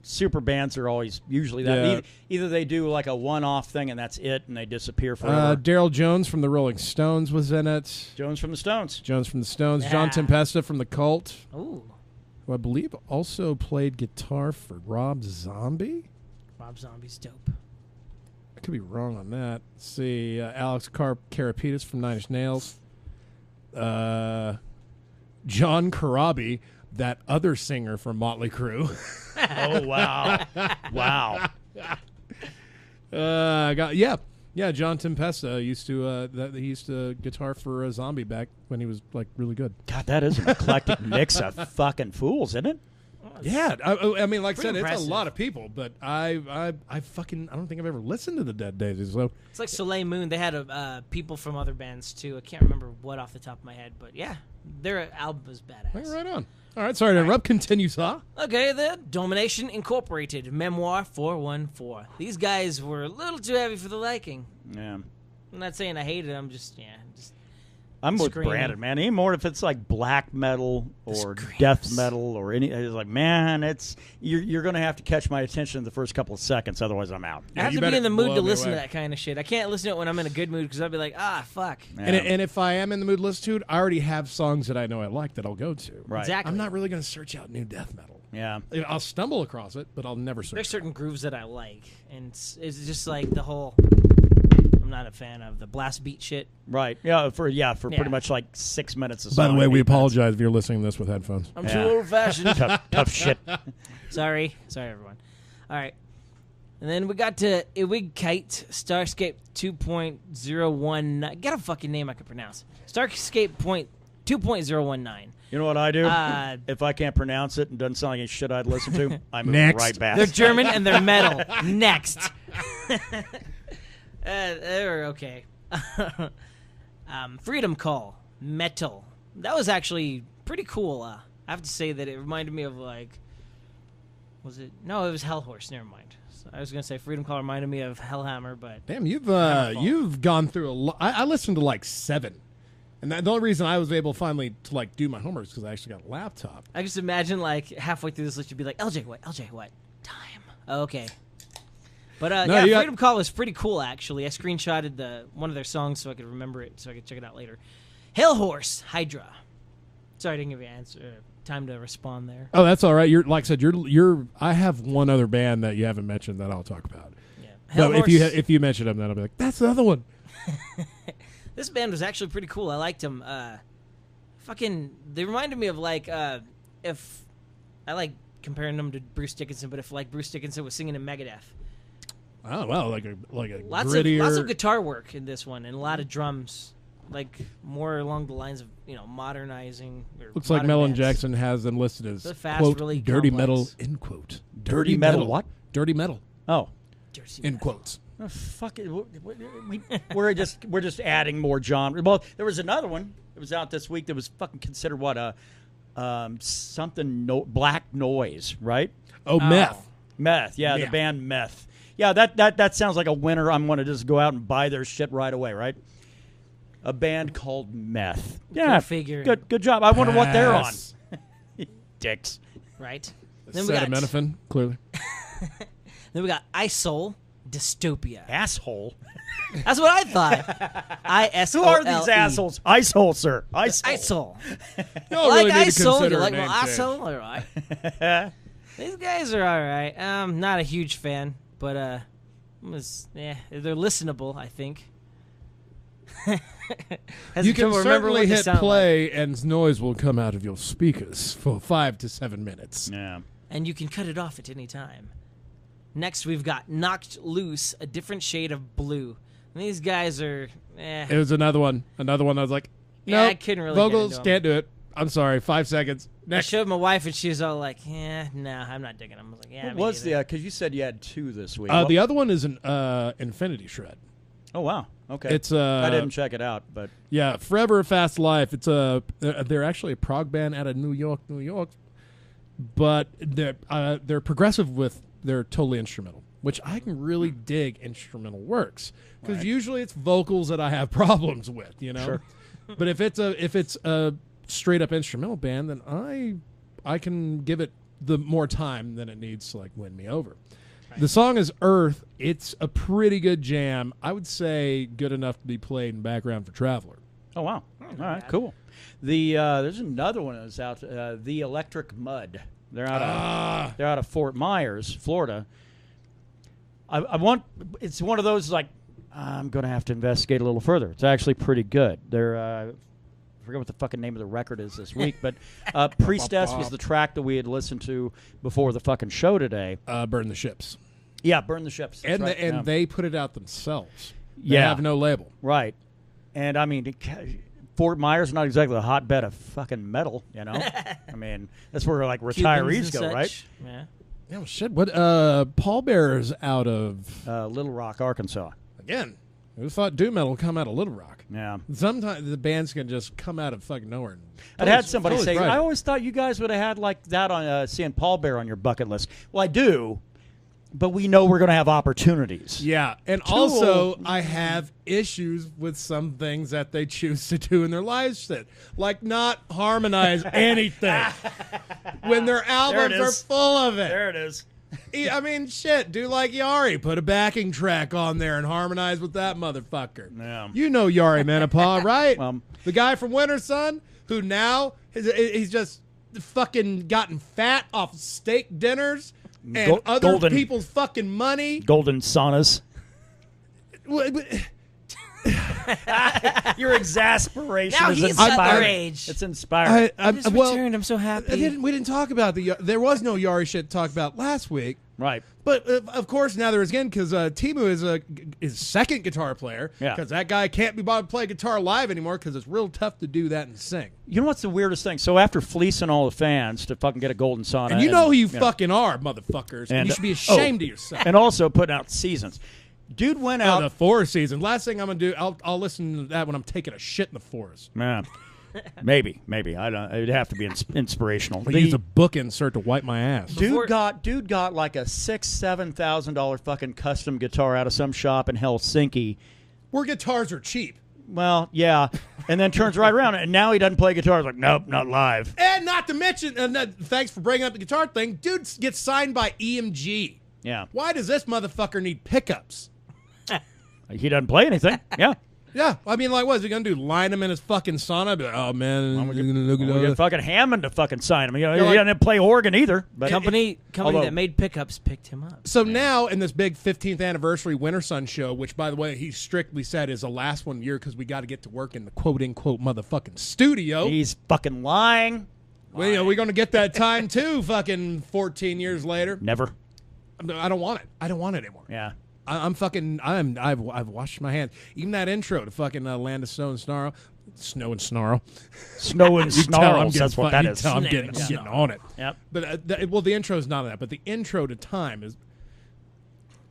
Super bands are always usually that. Yeah. Either they do like a one-off thing and that's it, and they disappear forever. Daryl Jones from the Rolling Stones was in it. Jones from the Stones. John Yeah. Tempesta from the Cult, Ooh. who I believe also played guitar for Rob Zombie. Rob Zombie's dope. I could be wrong on that. Let's see, Alex Karapetis from Nine Inch Nails. John Corabi, that other singer from Motley Crue. Oh wow, wow. John Tempesta used to he used to guitar for Zombie back when he was like really good. God, that is an eclectic mix of fucking fools, isn't it? Yeah, I mean, like I said, Pretty it's impressive. a lot of people, but I don't think I've ever listened to the Dead Daisies. So It's like Soleil Moon. They had people from other bands, too. I can't remember what off the top of my head, but yeah, their album was badass. right on. All right, sorry to interrupt. Continue, sir. Okay, the Domination Incorporated, Memoir 414. These guys were a little too heavy for the liking. Yeah. I'm not saying I hated them, just I'm with Screaming. Brandon, man. Any more if it's like black metal or screams. death metal or any, it's like, man, it's you're going to have to catch my attention in the first couple of seconds, otherwise I'm out. I have you to be better in the mood blow to me listen away. to that kind of shit. I can't listen to it when I'm in a good mood because I'll be like, fuck. Yeah. And if I am in the mood to listen to it, I already have songs that I know I like that I'll go to. Right. Exactly. I'm not really going to search out new death metal. Yeah. I'll stumble across it, but I'll never search. There's certain grooves that I like, and it's just like the whole. I'm not a fan of the blast beat shit. Right. Yeah, for pretty much like 6 minutes of By the song, way, 8 we minutes. apologize if you're listening to this with headphones. I'm Yeah. too old fashioned. tough shit. Sorry, everyone. All right, and then we got to Iwig Kite Starscape 2.019. Get a fucking name I can pronounce. Starscape 2.019. You know what I do? If I can't pronounce it and doesn't sound like any shit I'd listen to, I move Next. right back. They're German and they're metal. Next. They're okay. Freedom Call, metal. That was actually pretty cool. I have to say that it reminded me of like, was it? No, it was Hellhorse. Never mind. So I was gonna say Freedom Call reminded me of Hellhammer, but Damn, you've gone through a lot. I listened to like 7, and the only reason I was able finally to like do my homework is because I actually got a laptop. I just imagine like halfway through this list you'd be like, LJ, what? Time. Oh, okay. But No, you got- Freedom Call was pretty cool actually. I screenshotted one of their songs so I could remember it, so I could check it out later. Hellhorse, Hydra. Sorry, I didn't give you time to respond there. Oh, that's all right. You're like I said. You're. I have one other band that you haven't mentioned that I'll talk about. Yeah. But Hellhorse, if you mention them, then I'll be like, that's the other one. this band was actually pretty cool. I liked them. They reminded me of like if I like comparing them to Bruce Dickinson, but if like Bruce Dickinson was singing in Megadeth. Oh well, like a Lots grittier. of guitar work in this one and a lot of drums, like more along the lines of modernizing. Or Looks like modern Mellon bands. Jackson has them listed as The fast, quote really dirty complex. metal end quote. Dirty metal what? Dirty metal Oh. Dirty in metal. quotes. Oh, fuck it. We're just adding more genre. Well, there was another one that was out this week that was fucking considered what black noise, right? Oh, meth. Meth, yeah, Yeah. the band Meth. Yeah, that sounds like a winner. I'm going to just go out and buy their shit right away, right? A band called Meth. Go Yeah, figure. Good job. I wonder what they're on. Pass. Dicks. Right. Then we got Acetaminophen, clearly. Then we got ISOL Dystopia. Asshole. That's what I thought. ISOL. Who are these assholes? Icehole, sir. Icehole. ISOL. Y'all Like really need to ISOL. consider You a like name well, change. ISOL? All right. These guys are all right. Not a huge fan, but they're listenable, I think. You can certainly hit play, like. and noise will come out of your speakers for 5 to 7 minutes. Yeah. And you can cut it off at any time. Next, we've got Knocked Loose, a different shade of blue. And these guys are, It was another one. I was like, Yeah, no, I couldn't really vocals, get into 'em. can't do it. I'm sorry, 5 seconds. I Next. showed my wife, and she was all like, no, I'm not digging them. I was like, What me was neither. because you said you had 2 this week. The other one is an Infinity Shred. Oh, wow. Okay. It's I didn't check it out, but Yeah, Forever a Fast Life. It's they're actually a prog band out of New York, but they're progressive with they're totally instrumental, which I can really dig instrumental works because Right. usually it's vocals that I have problems with, you know. Sure. But if it's a straight up instrumental band, then I can give it the more time than it needs to like win me over. The song is Earth. It's a pretty good jam. I would say good enough to be played in background for Traveler. oh wow. All right, cool. There's another one that's out. The Electric Mud. They're out of Fort Myers, Florida. It's one of those like I'm going to have to investigate a little further. It's actually pretty good. They're I forget what the fucking name of the record is this week, but Priestess was the track that we had listened to before the fucking show today. Burn the Ships. Yeah, Burn the Ships. That's And right. Yeah. they put it out themselves. They Yeah. have no label. Right. And I mean, Fort Myers is not exactly a hotbed of fucking metal, you know? I mean, that's where like Cubans retirees and go, such. right? Yeah. Yeah, well, shit. What? Paul Bearer's out of Little Rock, Arkansas. again. Who thought doom metal would come out of Little Rock? Yeah. Sometimes the bands can just come out of fucking nowhere. And I'd had somebody totally say, fried. I always thought you guys would have had like that on seeing Paul Bear on your bucket list. Well, I do, but we know we're going to have opportunities. Yeah, and also I have issues with some things that they choose to do in their live set, like not harmonize anything when their albums are is. full of it. There it is. I mean, shit, do like Jari, put a backing track on there and harmonize with that motherfucker. Yeah. You know Jari Manipal, right? Well, the guy from Winter Sun who now he's just fucking gotten fat off steak dinners and other golden- people's fucking money. Golden Saunas. Your exasperation Now is he's inspiring. underage. It's inspiring. I just returned. I'm so happy. We didn't talk about there was no Jari shit to talk about last week. Right. But of course now there is again because Timu is second guitar player. Yeah. Because that guy can't be bothered to play guitar live anymore because it's real tough to do that and sing. You know what's the weirdest thing? So after fleecing all the fans to fucking get a Golden Sauna, And you know who you fucking are, motherfuckers. And you should be ashamed of yourself. And also putting out seasons. Dude went out. The forest season. Last thing I'm gonna do, I'll listen to that when I'm taking a shit in the forest. Yeah. Maybe. I don't. It'd have to be inspirational. I use a book insert to wipe my ass. Dude got like a $6,000-7,000 fucking custom guitar out of some shop in Helsinki. Where guitars are cheap. Well, yeah, and then turns right around and now he doesn't play guitar. He's like, nope, not live. And not to mention, thanks for bringing up the guitar thing. Dude gets signed by EMG. Yeah, Why does this motherfucker need pickups? he doesn't play anything. Yeah. Yeah, I mean, like, what is he gonna do? Line him in his fucking sauna? Be like, oh man, We get fucking Hammond to fucking sign him. You know, You're he like- doesn't play organ either. But company although- that made pickups picked him up. So now in this big 15th anniversary Winter Sun show, which by the way he strictly said is the last one year because we got to get to work in the quote unquote motherfucking studio. he's fucking lying. Well, we're gonna get that time too. Fucking 14 years later. Never. I don't want it. I don't want it anymore. Yeah. I've washed my hands. Even that intro to fucking Land of Snow and Snarl. Snow and Snarl. Snow and You tell snarls. getting That's what that is. I'm Snake getting, and I'm getting snarl. on it. Yep. But the intro is not on that. But the intro to Time is.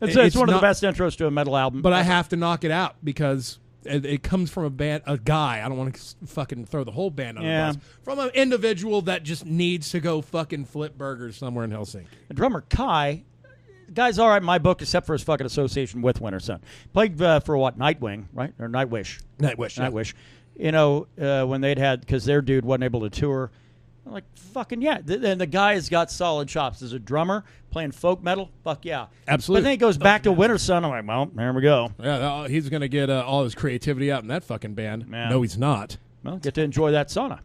It's one of not- the best intros to a metal album. But I have to knock it out because it comes from a guy. I don't want to fucking throw the whole band on Yeah. the bus. From an individual that just needs to go fucking flip burgers somewhere in Helsinki. The drummer Kai, Guy's all right in my book, except for his fucking association with Winter Sun. Played for what? Nightwing, right? Or Nightwish. Nightwish. You know, when they'd had, because their dude wasn't able to tour. I'm like, fucking yeah. And the guy has got solid chops. As a drummer, playing folk metal, fuck yeah. Absolutely. But then he goes back to Winter Sun. I'm like, well, there we go. Yeah, he's going to get all his creativity out in that fucking band. Yeah. No, he's not. Well, get to enjoy that sauna.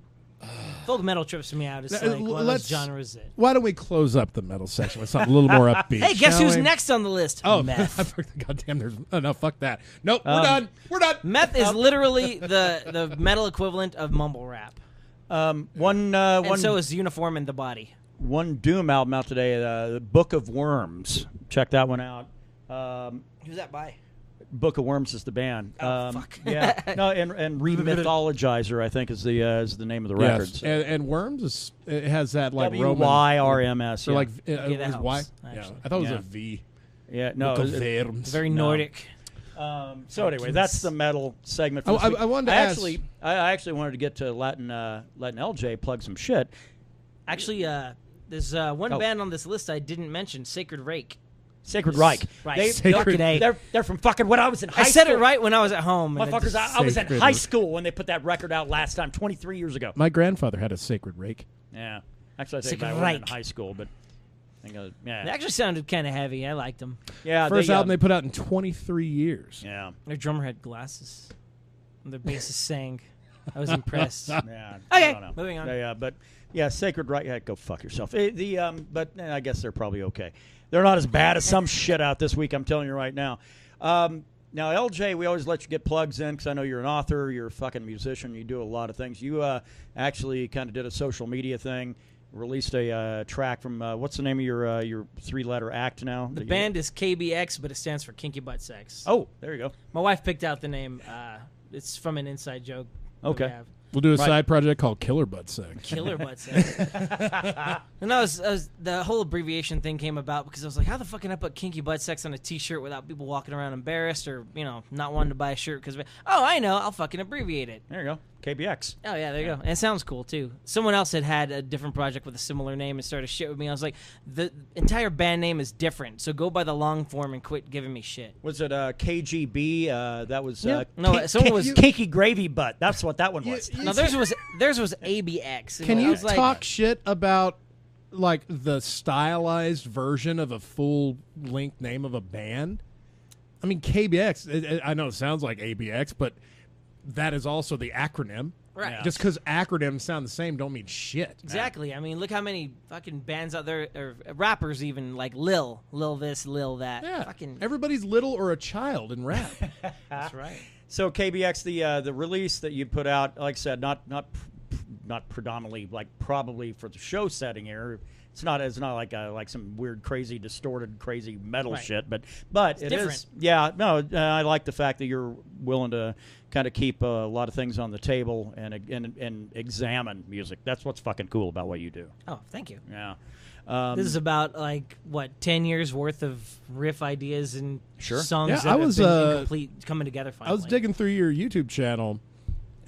Folk metal trips me out. It's like one of those genres that... Why don't we close up the metal section with something a little more upbeat? Hey, guess shall who's we? next on the list? Oh, Meth. goddamn! There's no, fuck that. Nope, we're done. We're done. Meth is literally the metal equivalent of mumble rap. And so is Uniform in the Body. One Doom album out today, the Book of Worms. Check that one out. Who's that by? Book of Worms is the band. Fuck. Yeah. No, and Remythologizer, I think, is the name of the record. Yes. And Worms it has that like Roman WYRMS. or like that it was helps, Y. Yeah, I thought it was Yeah. a V. Yeah, no. Book of Worms. Very Nordic. So anyway, that's the metal segment. For Oh, this week. I wanted to ask- I actually wanted to get to letting LJ plug some shit. Actually, there's one band on this list I didn't mention, Sacred Rake. Sacred Reich. Right. They're from fucking when I was in high I school. said it right when I was at home. and it Motherfuckers, just- I was in Sacred high Reich. school when they put that record out last time, 23 years ago. My grandfather had a sacred rake. Yeah. Actually, I think Sacred I wasn't in Reich. high school, but I think It yeah. actually sounded kind of heavy. I liked them. Yeah. First album they put out in 23 years. Yeah. Their drummer had glasses. And their bassist sang. I was impressed. Yeah. Okay, I don't know. moving on. Yeah, but yeah, Sacred Right. Yeah, go fuck yourself. But I guess they're probably okay. They're not as bad as some shit out this week. I'm telling you right now. Now, LJ, we always let you get plugs in because I know you're an author, you're a fucking musician, you do a lot of things. You actually kind of did a social media thing, released a track from what's the name of your three-letter act now? The band is KBX, but it stands for Kinky Butt Sex. Oh, there you go. My wife picked out the name. It's from an inside joke. that we Okay. have. We'll do a side project called Killer Butt Sex. Killer Butt Sex. And the whole abbreviation thing came about because I was like, how the fuck can I put Kinky Butt Sex on a T-shirt without people walking around embarrassed or, not wanting to buy a shirt because, I know, I'll fucking abbreviate it. There you go. KBX. Oh, yeah, there you go. And it sounds cool, too. Someone else had a different project with a similar name and started shit with me. I was like, the entire band name is different, so go by the long form and quit giving me shit. Was it KGB? That was No, someone was... Cakey Gravy Butt. That's what that one was. No, theirs was ABX. Can I you was like, talk shit about like the stylized version of a full-length name of a band? I mean, KBX, I know it sounds like ABX, but that is also the acronym. Right. Yeah. Just because acronyms sound the same don't mean shit. Exactly. I mean, look how many fucking bands out there, or rappers even, like Lil this, Lil that. Yeah. Fucking, Everybody's little or a child in rap. that's right. So KBX, the release that you put out, like I said, not predominantly, like probably for the show setting here. It's not like some weird, crazy, distorted, crazy metal Right. shit, but it different. is. Yeah, no, I like the fact that you're willing to kind of keep a lot of things on the table and examine music. That's what's fucking cool about what you do. Oh, thank you. Yeah. This is about 10 years worth of riff ideas and songs Yeah, that I have was, been incomplete coming together finally. I was digging through your YouTube channel,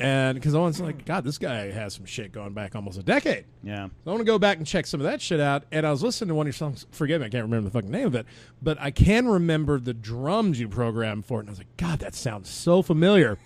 and because I was like, God, this guy has some shit going back almost a decade. Yeah. So I want to go back and check some of that shit out. And I was listening to one of your songs. Forgive me, I can't remember the fucking name of it, but I can remember the drums you programmed for it. And I was like, God, that sounds so familiar.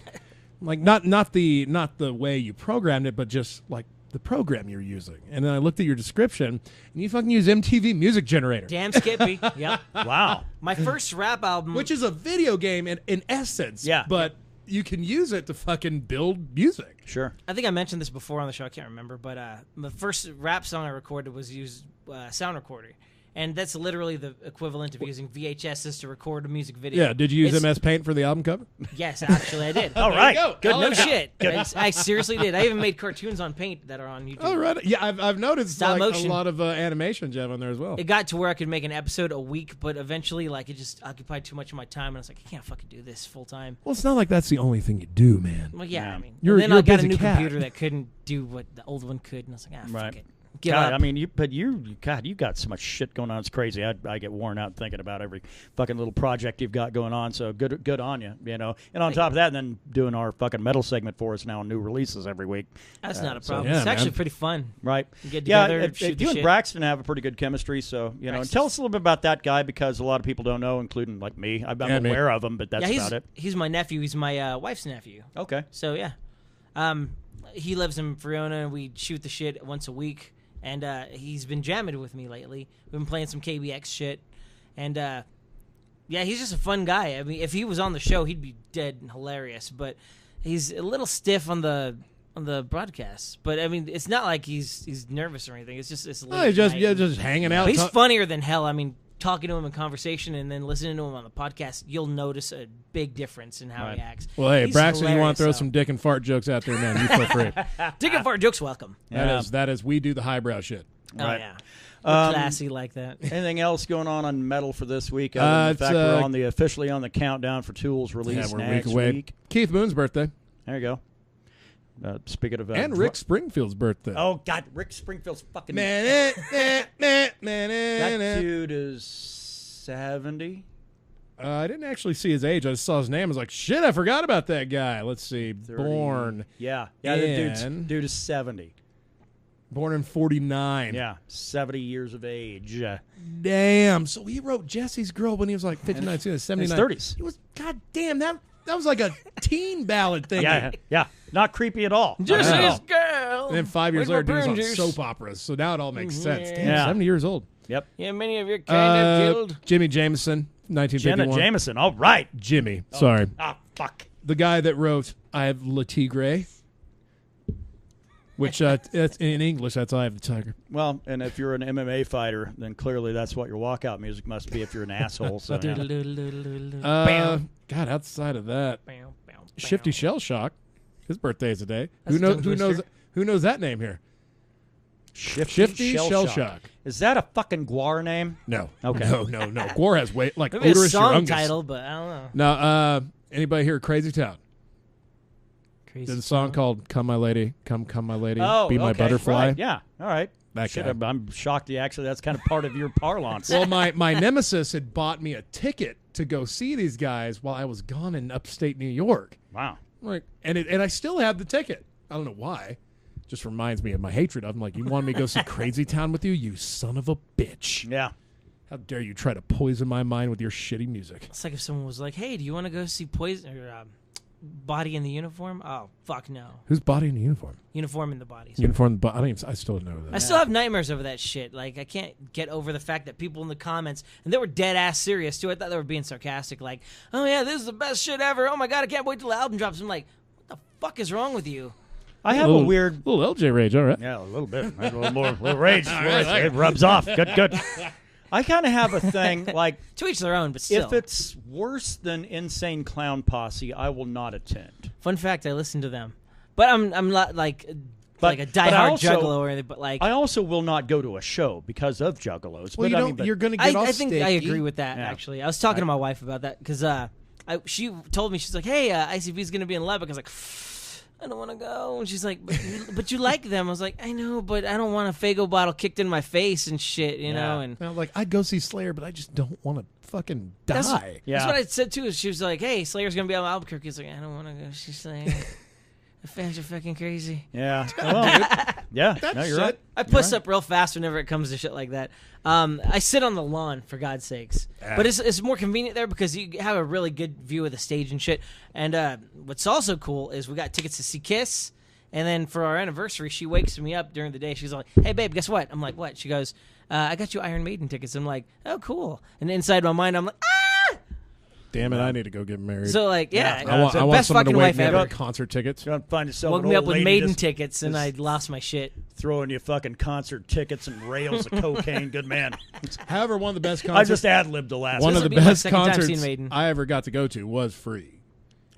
Like not the way you programmed it, but just like the program you're using. And then I looked at your description, and you fucking use MTV Music Generator, Damn Skippy. Yep. Wow. My first rap album. which is a video game in essence. Yeah. But you can use it to fucking build music. Sure. I think I mentioned this before on the show. I can't remember, but the first rap song I recorded was used sound recorder, and that's literally the equivalent of using VHSs to record a music video. Yeah. Did you use It's- MS Paint for the album cover? Yes, actually, I did. All right. go. Good. No news. shit. I seriously did. I even made cartoons on Paint that are on YouTube. Oh, right. Yeah, I've noticed Stop like motion. a lot of animation, Jeff, on there as well. It got to where I could make an episode a week, but eventually, it just occupied too much of my time, and I was like, I can't fucking do this full time. Well, it's not like that's the only thing you do, man. Well, yeah, Yeah. I mean, You're and then a I got a busy new cat. computer that couldn't do what the old one could, and I was like, fuck Right. it. give God, up. I mean, you got so much shit going on. It's crazy. I get worn out thinking about every fucking little project you've got going on. So good on you, you know. And on top of that, and then doing our fucking metal segment for us now, new releases every week. That's not a so, problem. yeah, it's actually man. pretty fun. Right. You get together, if shoot the you and shit. Braxton have a pretty good chemistry, so, you know. And tell us a little bit about that guy, because a lot of people don't know, including, like, me. I'm me. aware of him, but that's yeah, about it. he's my nephew. He's my wife's nephew. Okay. So, yeah. He lives in Friona, and we shoot the shit once a week. And he's been jamming with me lately. We've been playing some KBX shit. And, yeah, he's just a fun guy. I mean, if he was on the show, he'd be dead and hilarious. But he's a little stiff on the broadcast. But, I mean, it's not like he's nervous or anything. It's just He's just hanging out. But he's funnier than hell. I mean, talking to him in conversation and then listening to him on the podcast, you'll notice a big difference in how he acts. Well, hey, He's Braxton, you want to throw hilarious, some dick and fart jokes out there, man? You feel free. Dick and fart jokes welcome. That is, we do the highbrow shit. Oh, yeah. We're classy like that. Anything else going on metal for this week? Other than the fact we're officially on the countdown for Tool's release we're a next week away. week. Keith Moon's birthday. There you go. Speaking of... and Rick Springfield's birthday. Oh, God, Rick Springfield's fucking... That That dude is 70. I didn't actually see his age. I just saw his name. I was like, shit, I forgot about that guy. Let's see. 30. Born The dude is 70. Born in 49. Yeah, 70 years of age. Damn. So he wrote Jesse's Girl when he was like 59, 79. In his 30s. He was, god damn, that was like a teen ballad thing. Yeah. Not creepy at all. Just Not at this all. girl. And then 5 years with later, my dude was on pruners. soap operas. So now it all makes sense. Damn, Yeah. 70 years old. Yep. Yeah, many of your kind have killed. Jimmy Jameson, 1951. Jenna Jameson. All right. Jimmy, sorry. Fuck. The guy that wrote I Have Leti Grey, which it's in English, that's I Have the Tiger. Well, and if you're an MMA fighter, then clearly that's what your walkout music must be if you're an asshole. So, yeah. God, outside of that, Bam, bam, bam. Shifty Shell Shock, his birthday is today. That's a tongue twister. Who knows that name here? Shifty Shell Shock. Is that a fucking Guar name? No. Okay. No. Gwar has weight like Maybe a odorous song Urungus. title, but I don't know. Now, anybody here Crazy Town? Crazy There's a song called "Come My Lady, Come My Lady, Oh, Be My okay, Butterfly." right, yeah. All right. That Shit, guy. I'm shocked. That's kind of part of your parlance. Well, my nemesis had bought me a ticket to go see these guys while I was gone in upstate New York. Wow. Like, and I still have the ticket. I don't know why. Just reminds me of my hatred of him. Like, you want me to go see Crazy Town with you, you son of a bitch? Yeah. How dare you try to poison my mind with your shitty music? It's like if someone was like, "Hey, do you want to go see Poison or Body in the Uniform?" Oh, fuck no. Who's Body in the Uniform? Uniform in the Body. Uniform. I still don't know that. I still have nightmares over that shit. Like, I can't get over the fact that people in the comments, and they were dead ass serious too. I thought they were being sarcastic. Like, "Oh yeah, this is the best shit ever. Oh my god, I can't wait till the album drops." I'm like, what the fuck is wrong with you? I have a weird... little LJ rage. All right. Yeah, a little bit. A little more. A little rage. It rubs off. Good. I kind of have a thing, like... To each their own, but still. If it's worse than Insane Clown Posse, I will not attend. Fun fact, I listened to them. But I'm not like a but diehard I also- juggalo or anything, but like... I also will not go to a show because of juggalos. Well, but you're going to get all I think I sticky. agree with that, Yeah. actually. I was talking to my wife about that, because she told me, she's like, "Hey, ICV's going to be in Lubbock." I was like, "I don't want to go." And she's like, but you like them. I was like, "I know, but I don't want a Faygo bottle kicked in my face and shit, you know?" And Well, like, I'd go see Slayer, but I just don't want to fucking die. That's Yeah. what I said, too. She was like, "Hey, Slayer's going to be on Albuquerque." I was like, "I don't want to go see Slayer. The fans are fucking crazy." Yeah. Well, yeah. No, you're right. I puss up real fast whenever it comes to shit like that. I sit on the lawn, for God's sakes. But it's more convenient there because you have a really good view of the stage and shit. And what's also cool is we got tickets to see Kiss. And then for our anniversary, she wakes me up during the day. She's like, "Hey, babe, guess what?" I'm like, "What?" She goes, "I got you Iron Maiden tickets." I'm like, "Oh, cool." And inside my mind, I'm like, "Ah!" Damn it, I need to go get married. So, like, yeah. I want best someone to fucking wake wife me ever. up concert tickets. You're going to find yourself Woke an me old up with lady Maiden just tickets, and I lost my shit. throwing you fucking concert tickets and rails of cocaine. Good man. However, one of the best I concerts. just ad-libbed the last One This of will the be my best second time concerts seeing Maiden. I ever got to go to was free.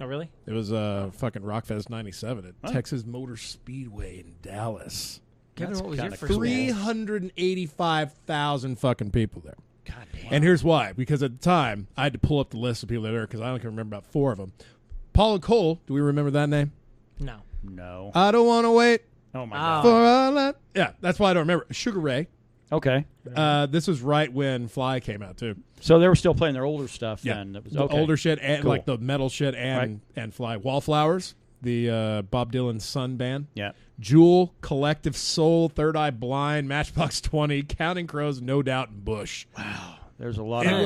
Oh, really? It was fucking Rockfest '97 at Texas Motor Speedway in Dallas. Kevin, what was your kinda first cool. one? 385,000 fucking people there. God damn. And here's why. Because at the time, I had to pull up the list of people that were there because I only can remember about 4 of them. Paula Cole, do we remember that name? No. No. I don't want to wait Oh, my God. For all that. Yeah, that's why I don't remember. Sugar Ray. Okay. This was right when Fly came out, too. So they were still playing their older stuff then. It was, The okay. older shit, and Cool. like the metal shit and Fly. Wallflowers, the Bob Dylan's son band. Yeah. Jewel, Collective Soul, Third Eye Blind, Matchbox 20, Counting Crows, No Doubt, and Bush. Wow. There's a lot It of...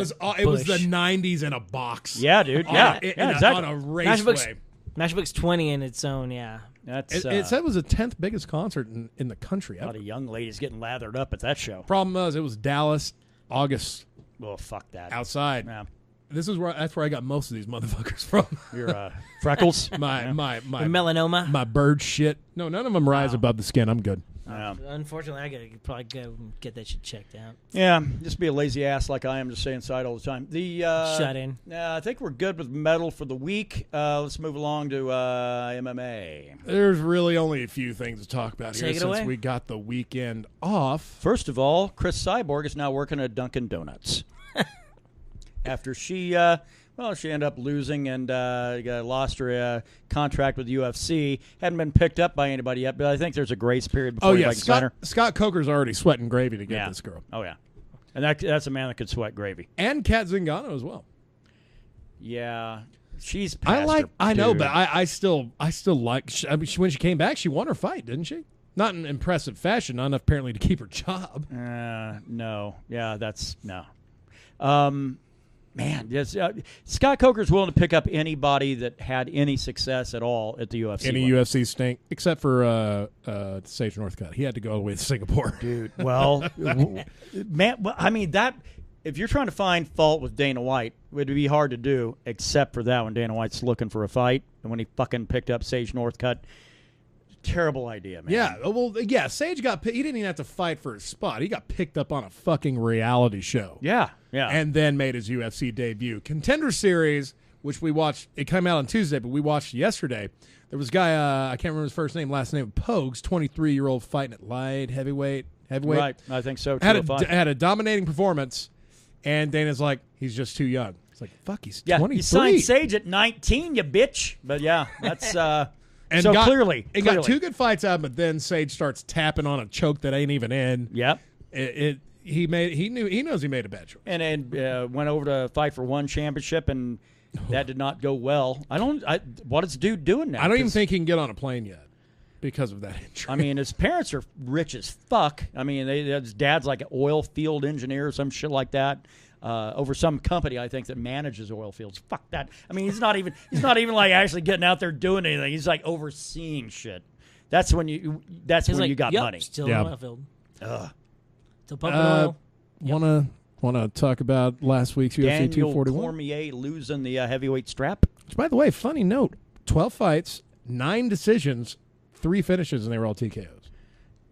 was the 90s in a box. Yeah, dude. Yeah, exactly. On a raceway. Matchbox 20 in its own, yeah. That's, It said it was the 10th biggest concert in the country. a lot of young ladies getting lathered up at that show. Problem was, it was Dallas, August, Well, fuck that. outside. Yeah. That's where I got most of these motherfuckers from. Your freckles. my Your melanoma. my bird shit. No, none of them rise above the skin. I'm good. Unfortunately, I gotta probably go and get that shit checked out. Yeah, just be a lazy ass like I am to stay inside all the time. Shut in. I think we're good with metal for the week. Let's move along to MMA. There's really only a few things to talk about here Take it since away. we got the weekend off. First of all, Chris Cyborg is now working at Dunkin' Donuts. After she ended up losing and lost her contract with the UFC. Hadn't been picked up by anybody yet, but I think there's a grace period before anybody can sign her. Scott Coker's already sweating gravy to get this girl. Oh, yeah. And that's a man that could sweat gravy. And Kat Zingano as well. Yeah. She's past her, I know, dude. but I still like. I mean, when she came back, she won her fight, didn't she? Not in impressive fashion, not enough apparently to keep her job. No. Yeah, that's no. Man, yes, Scott Coker's willing to pick up anybody that had any success at all at the UFC. Any UFC stink, except for Sage Northcutt. He had to go all the way to Singapore. Dude, well, man, I mean, that if you're trying to find fault with Dana White, it would be hard to do, except for that when Dana White's looking for a fight and when he fucking picked up Sage Northcutt. Terrible idea, man. Yeah, well, yeah. Sage he didn't even have to fight for his spot. He got picked up on a fucking reality show. Yeah. And then made his UFC debut. Contender Series, which we watched, it came out on Tuesday, but we watched yesterday. There was a guy, I can't remember his first name, last name, Pogues, 23-year-old fighting at light, heavyweight. Right, I think so. Had a dominating performance, and Dana's like, he's just too young. It's like, fuck, he's 23. You signed Sage at 19, you bitch. But yeah, that's... And so clearly, got two good fights out, but then Sage starts tapping on a choke that ain't even in. Yep. He knows he made a bad choice. And went over to fight for one championship, and that did not go well. What is dude doing now? I don't even think he can get on a plane yet because of that injury. I mean, his parents are rich as fuck. I mean, his dad's like an oil field engineer or some shit like that. Over some company, I think, that manages oil fields. Fuck that. I mean, he's not even like actually getting out there doing anything. He's like overseeing shit. That's when you got money. Still in oil field. Still pumping oil. Want to talk about last week's UFC Daniel 241? Cormier losing the heavyweight strap. Which, by the way, funny note: 12 fights, 9 decisions, 3 finishes, and they were all TKOs.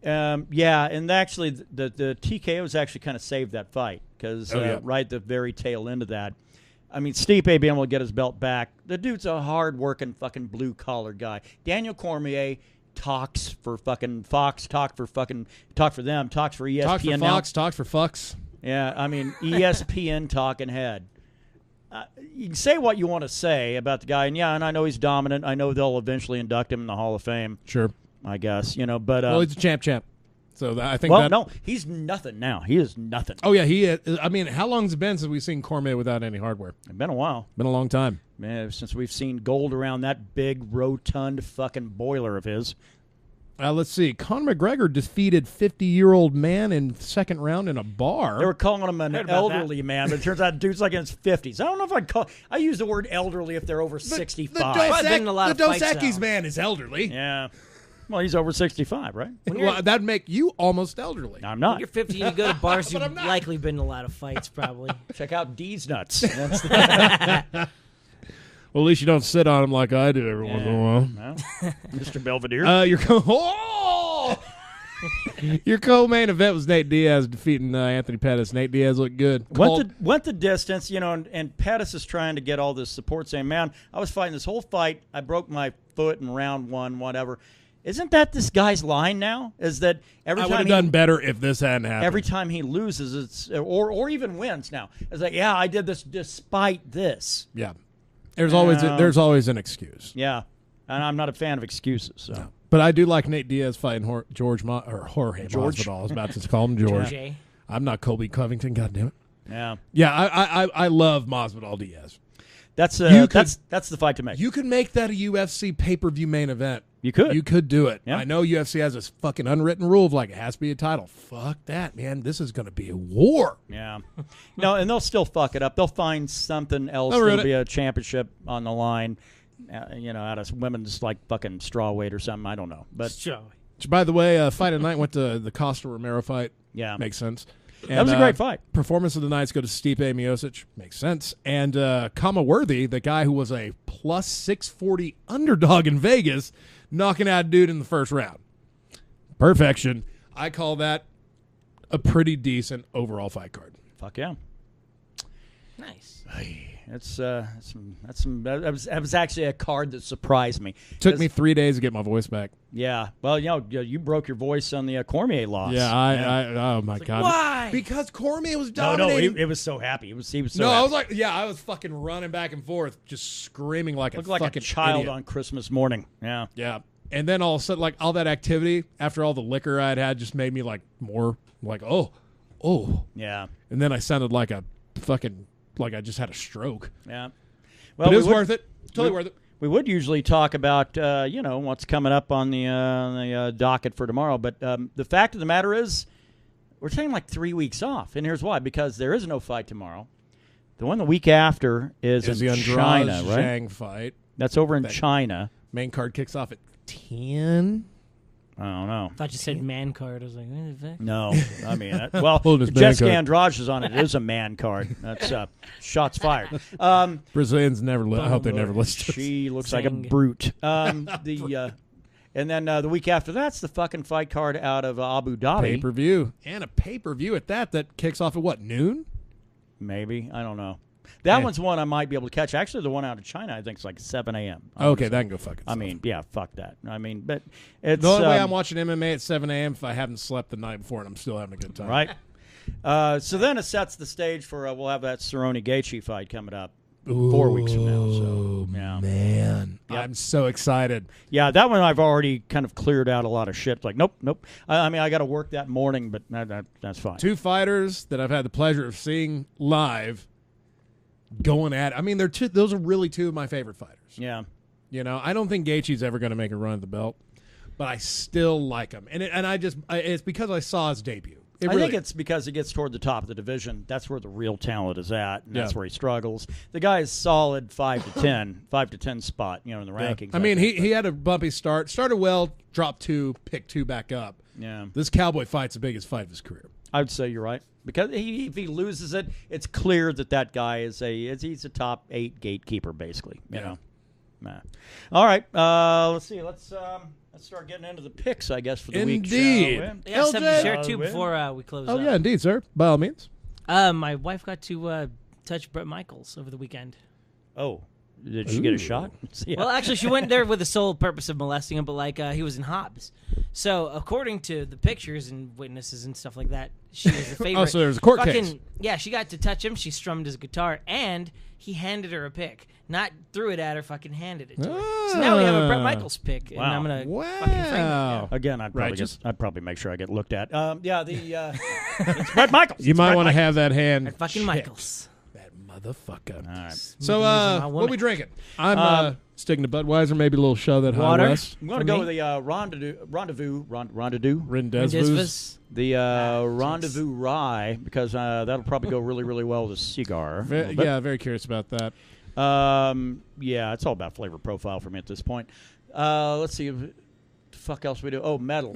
Yeah, and actually, the TKOs actually kind of saved that fight because right at the very tail end of that, I mean, Stipe being able to get his belt back. The dude's a hard-working fucking blue-collar guy. Daniel Cormier talks for fucking Fox, talks for them, talks for ESPN. Talks for Fox, talks for fucks. Yeah, I mean, ESPN talking head. You can say what you want to say about the guy, and I know he's dominant. I know they'll eventually induct him in the Hall of Fame. Sure. I guess, but... well, he's a champ. So I think no, he's nothing now. He is nothing. Oh, yeah, he is. I mean, how long's it been since we've seen Cormier without any hardware? It's been a while. Been a long time. Man, since we've seen gold around that big, rotund fucking boiler of his. Let's see. Conor McGregor defeated 50-year-old man in second round in a bar. They were calling him an elderly man, but it turns out dude's like in his 50s. I don't know if I use the word elderly if they're over 65. The Dos Equis man is elderly. Yeah. Well, he's over 65, right? Well, that'd make you almost elderly. I'm not. When you're 50, you go to bars, you've likely been in a lot of fights, probably. Check out D's nuts. Well, at least you don't sit on them like I do every once in a while. No. Mr. Belvedere. Your co-main event was Nate Diaz defeating Anthony Pettis. Nate Diaz looked good. Went the distance, and Pettis is trying to get all this support, saying, man, I was fighting this whole fight. I broke my foot in round 1, whatever. Isn't that this guy's line now? Is that every time I would have done better if this hadn't happened. Every time he loses, it's or even wins now. It's like, yeah, I did this despite this. Yeah. There's always an excuse. Yeah. And I'm not a fan of excuses. So. But I do like Nate Diaz fighting Jorge Masvidal. I was about to call him George. I'm not Colby Covington. God damn it. Yeah. Yeah, I love Masvidal Diaz. That's the fight to make. You could make that a UFC pay-per-view main event. You could. You could do it. Yeah. I know UFC has this fucking unwritten rule of like it has to be a title. Fuck that, man. This is going to be a war. Yeah. No, and they'll still fuck it up. They'll find something else. There'll be a championship on the line, out of women's like fucking straw weight or something. I don't know. But Which, by the way, fight of the night went to the Costa Romero fight. Yeah. Makes sense. And, that was a great fight. Performance of the nights go to Stipe Miocic. Makes sense. And Kama Worthy, the guy who was a plus 640 underdog in Vegas, knocking out a dude in the first round. Perfection. I call that a pretty decent overall fight card. Fuck yeah. Nice. That was actually a card that surprised me. Took me 3 days to get my voice back. Yeah. Well, you broke your voice on the Cormier loss. Yeah, oh my God. Why? Because Cormier was dominating. No, it was so happy. He was so happy. I was like, I was fucking running back and forth, just screaming like Looked a like fucking a child idiot. on Christmas morning. Yeah. Yeah. And then all of a sudden, like all that activity after all the liquor I'd had just made me like more like, oh. Yeah. And then I sounded like a fucking, like I just had a stroke. Yeah. Well, but it was worth it. Totally worth it. We would usually talk about, what's coming up on the docket for tomorrow. But the fact of the matter is we're taking like 3 weeks off. And here's why. Because there is no fight tomorrow. The one the week after is in the China, right? Zhang fight. That's over in China. Main card kicks off at 10. I don't know. I thought you said man card. I was like, what the fuck? No. I mean, Jessica Andrade is on it. It is a man card. That's shots fired. Brazilians never I hope they never listen. She looks like a brute. And then the week after that's the fucking fight card out of Abu Dhabi. Pay-per-view. And a pay-per-view at that kicks off at what, noon? Maybe. I don't know. That one's one I might be able to catch. Actually, the one out of China, I think, is like 7 a.m. Okay, that can go fucking I mean, yeah, fuck that. I mean, but it's... The only way I'm watching MMA at 7 a.m. if I haven't slept the night before and I'm still having a good time. Right. So then it sets the stage for we'll have that Cerrone Gaethje fight coming up 4 weeks from now. So, yeah. Man. Yep. I'm so excited. Yeah, that one I've already kind of cleared out a lot of shit. Like, nope. I mean, I got to work that morning, but that's fine. 2 fighters that I've had the pleasure of seeing live going at it. I mean, those are really 2 of my favorite fighters. Yeah. I don't think Gaethje's ever going to make a run at the belt, but I still like him. And it's because I saw his debut. I think it's because he gets toward the top of the division. That's where the real talent is at, and that's where he struggles. The guy is solid 5 to 10 spot, in the rankings. I mean, he had a bumpy start. Started well, dropped 2, picked 2 back up. Yeah. This Cowboy fight's the biggest fight of his career. I would say you're right. Because if he loses it, it's clear that guy is he's a top 8 gatekeeper, basically. You know. Nah. All right. Let's see. Let's start getting into the picks, I guess, for the week. Indeed. Yeah, something to share too before we close. Oh yeah, indeed, sir. By all means. My wife got to touch Bret Michaels over the weekend. Oh. Did she get a shot? Yeah. Well, actually, she went there with the sole purpose of molesting him, but he was in Hobbs. So, according to the pictures and witnesses and stuff like that, she was the favorite. Oh, so there's a court case. Yeah, she got to touch him. She strummed his guitar, and he handed her a pick. Not threw it at her, fucking handed it to her. So now we have a Bret Michaels pick, and I'm gonna fucking frame it. Yeah. Again, I'd probably make sure I get looked at. It's Bret Michaels. You might want to have that hand. At fucking Michaels. Motherfucker. All right. So, what are we drinking? I'm sticking to Budweiser, maybe a little show that water. High West. I'm going to go with the Rendezvous. The Rendezvous Rye, because that'll probably go really, really well with a cigar. Very curious about that. It's all about flavor profile for me at this point. Let's see. What the fuck else we do? Oh, metal.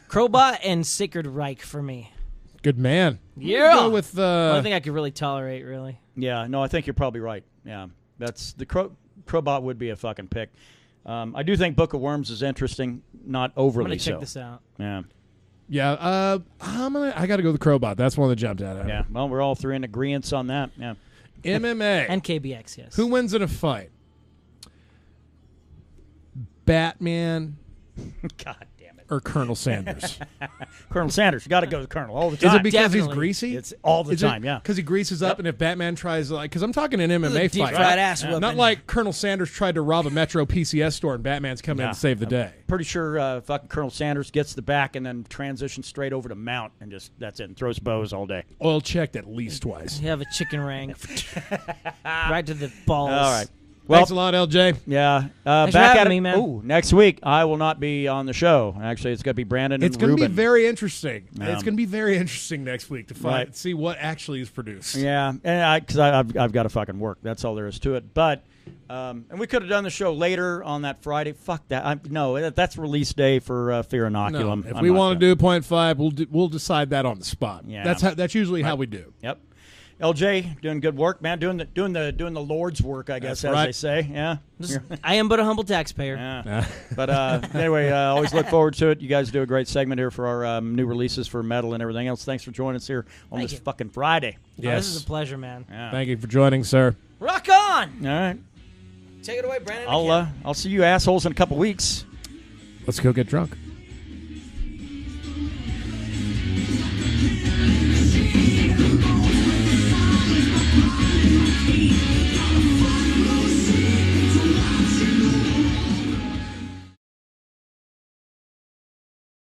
Crobat and Sacred Reich for me. Good man. Yeah. Go with I think I could really tolerate, really. Yeah, no, I think you're probably right. Yeah, that's the Crobat would be a fucking pick. I do think Book of Worms is interesting, not overly I'm gonna check so. this out. Yeah. Yeah, I got to go with the Crobat. That's one that jumped out. Yeah, well, we're all 3 in agreement on that. Yeah. MMA. And KBX, yes. Who wins in a fight? Batman. God damn or Colonel Sanders? Colonel Sanders. You got to go to Colonel all the Is time. it because Definitely. he's greasy? It's all the time, yeah. Because he greases up, and if Batman tries, because I'm talking an MMA Deep fight. fried ass whooping. Not like Colonel Sanders tried to rob a Metro PCS store, and Batman's coming in to save the day. Pretty sure fucking Colonel Sanders gets the back and then transitions straight over to Mount and just that's it and throws bows all day. Oil checked at least twice. You have a chicken ring. Right to the balls. All right. Well, Thanks a lot, LJ. yeah. Thanks for Back having at it. me, man. Ooh, next week I will not be on the show. Actually, it's going to be Brandon It's and going to be Ruben. very interesting. Yeah. It's going to be very interesting next week to find Right. see what actually is produced. Yeah, and because I've got to fucking work. That's all there is to it. But and we could have done the show later on that Friday. Fuck that. No, that's release day for Fear No, Inoculum. if I'm we not want gonna- to do 0.5, we'll decide that on the spot. Yeah. That's usually how we do. Yep. LJ doing good work, man. Doing the Lord's work, I guess, That's as right. they say. Yeah. I am but a humble taxpayer. Yeah. But anyway, always look forward to it. You guys do a great segment here for our new releases for metal and everything else. Thanks for joining us here on Thank this you. fucking Friday. Oh, Yes. this is a pleasure, man. Yeah. Thank you for joining, sir. Rock on! All right. Take it away, Brandon. I'll see you assholes in a couple weeks. Let's go get drunk.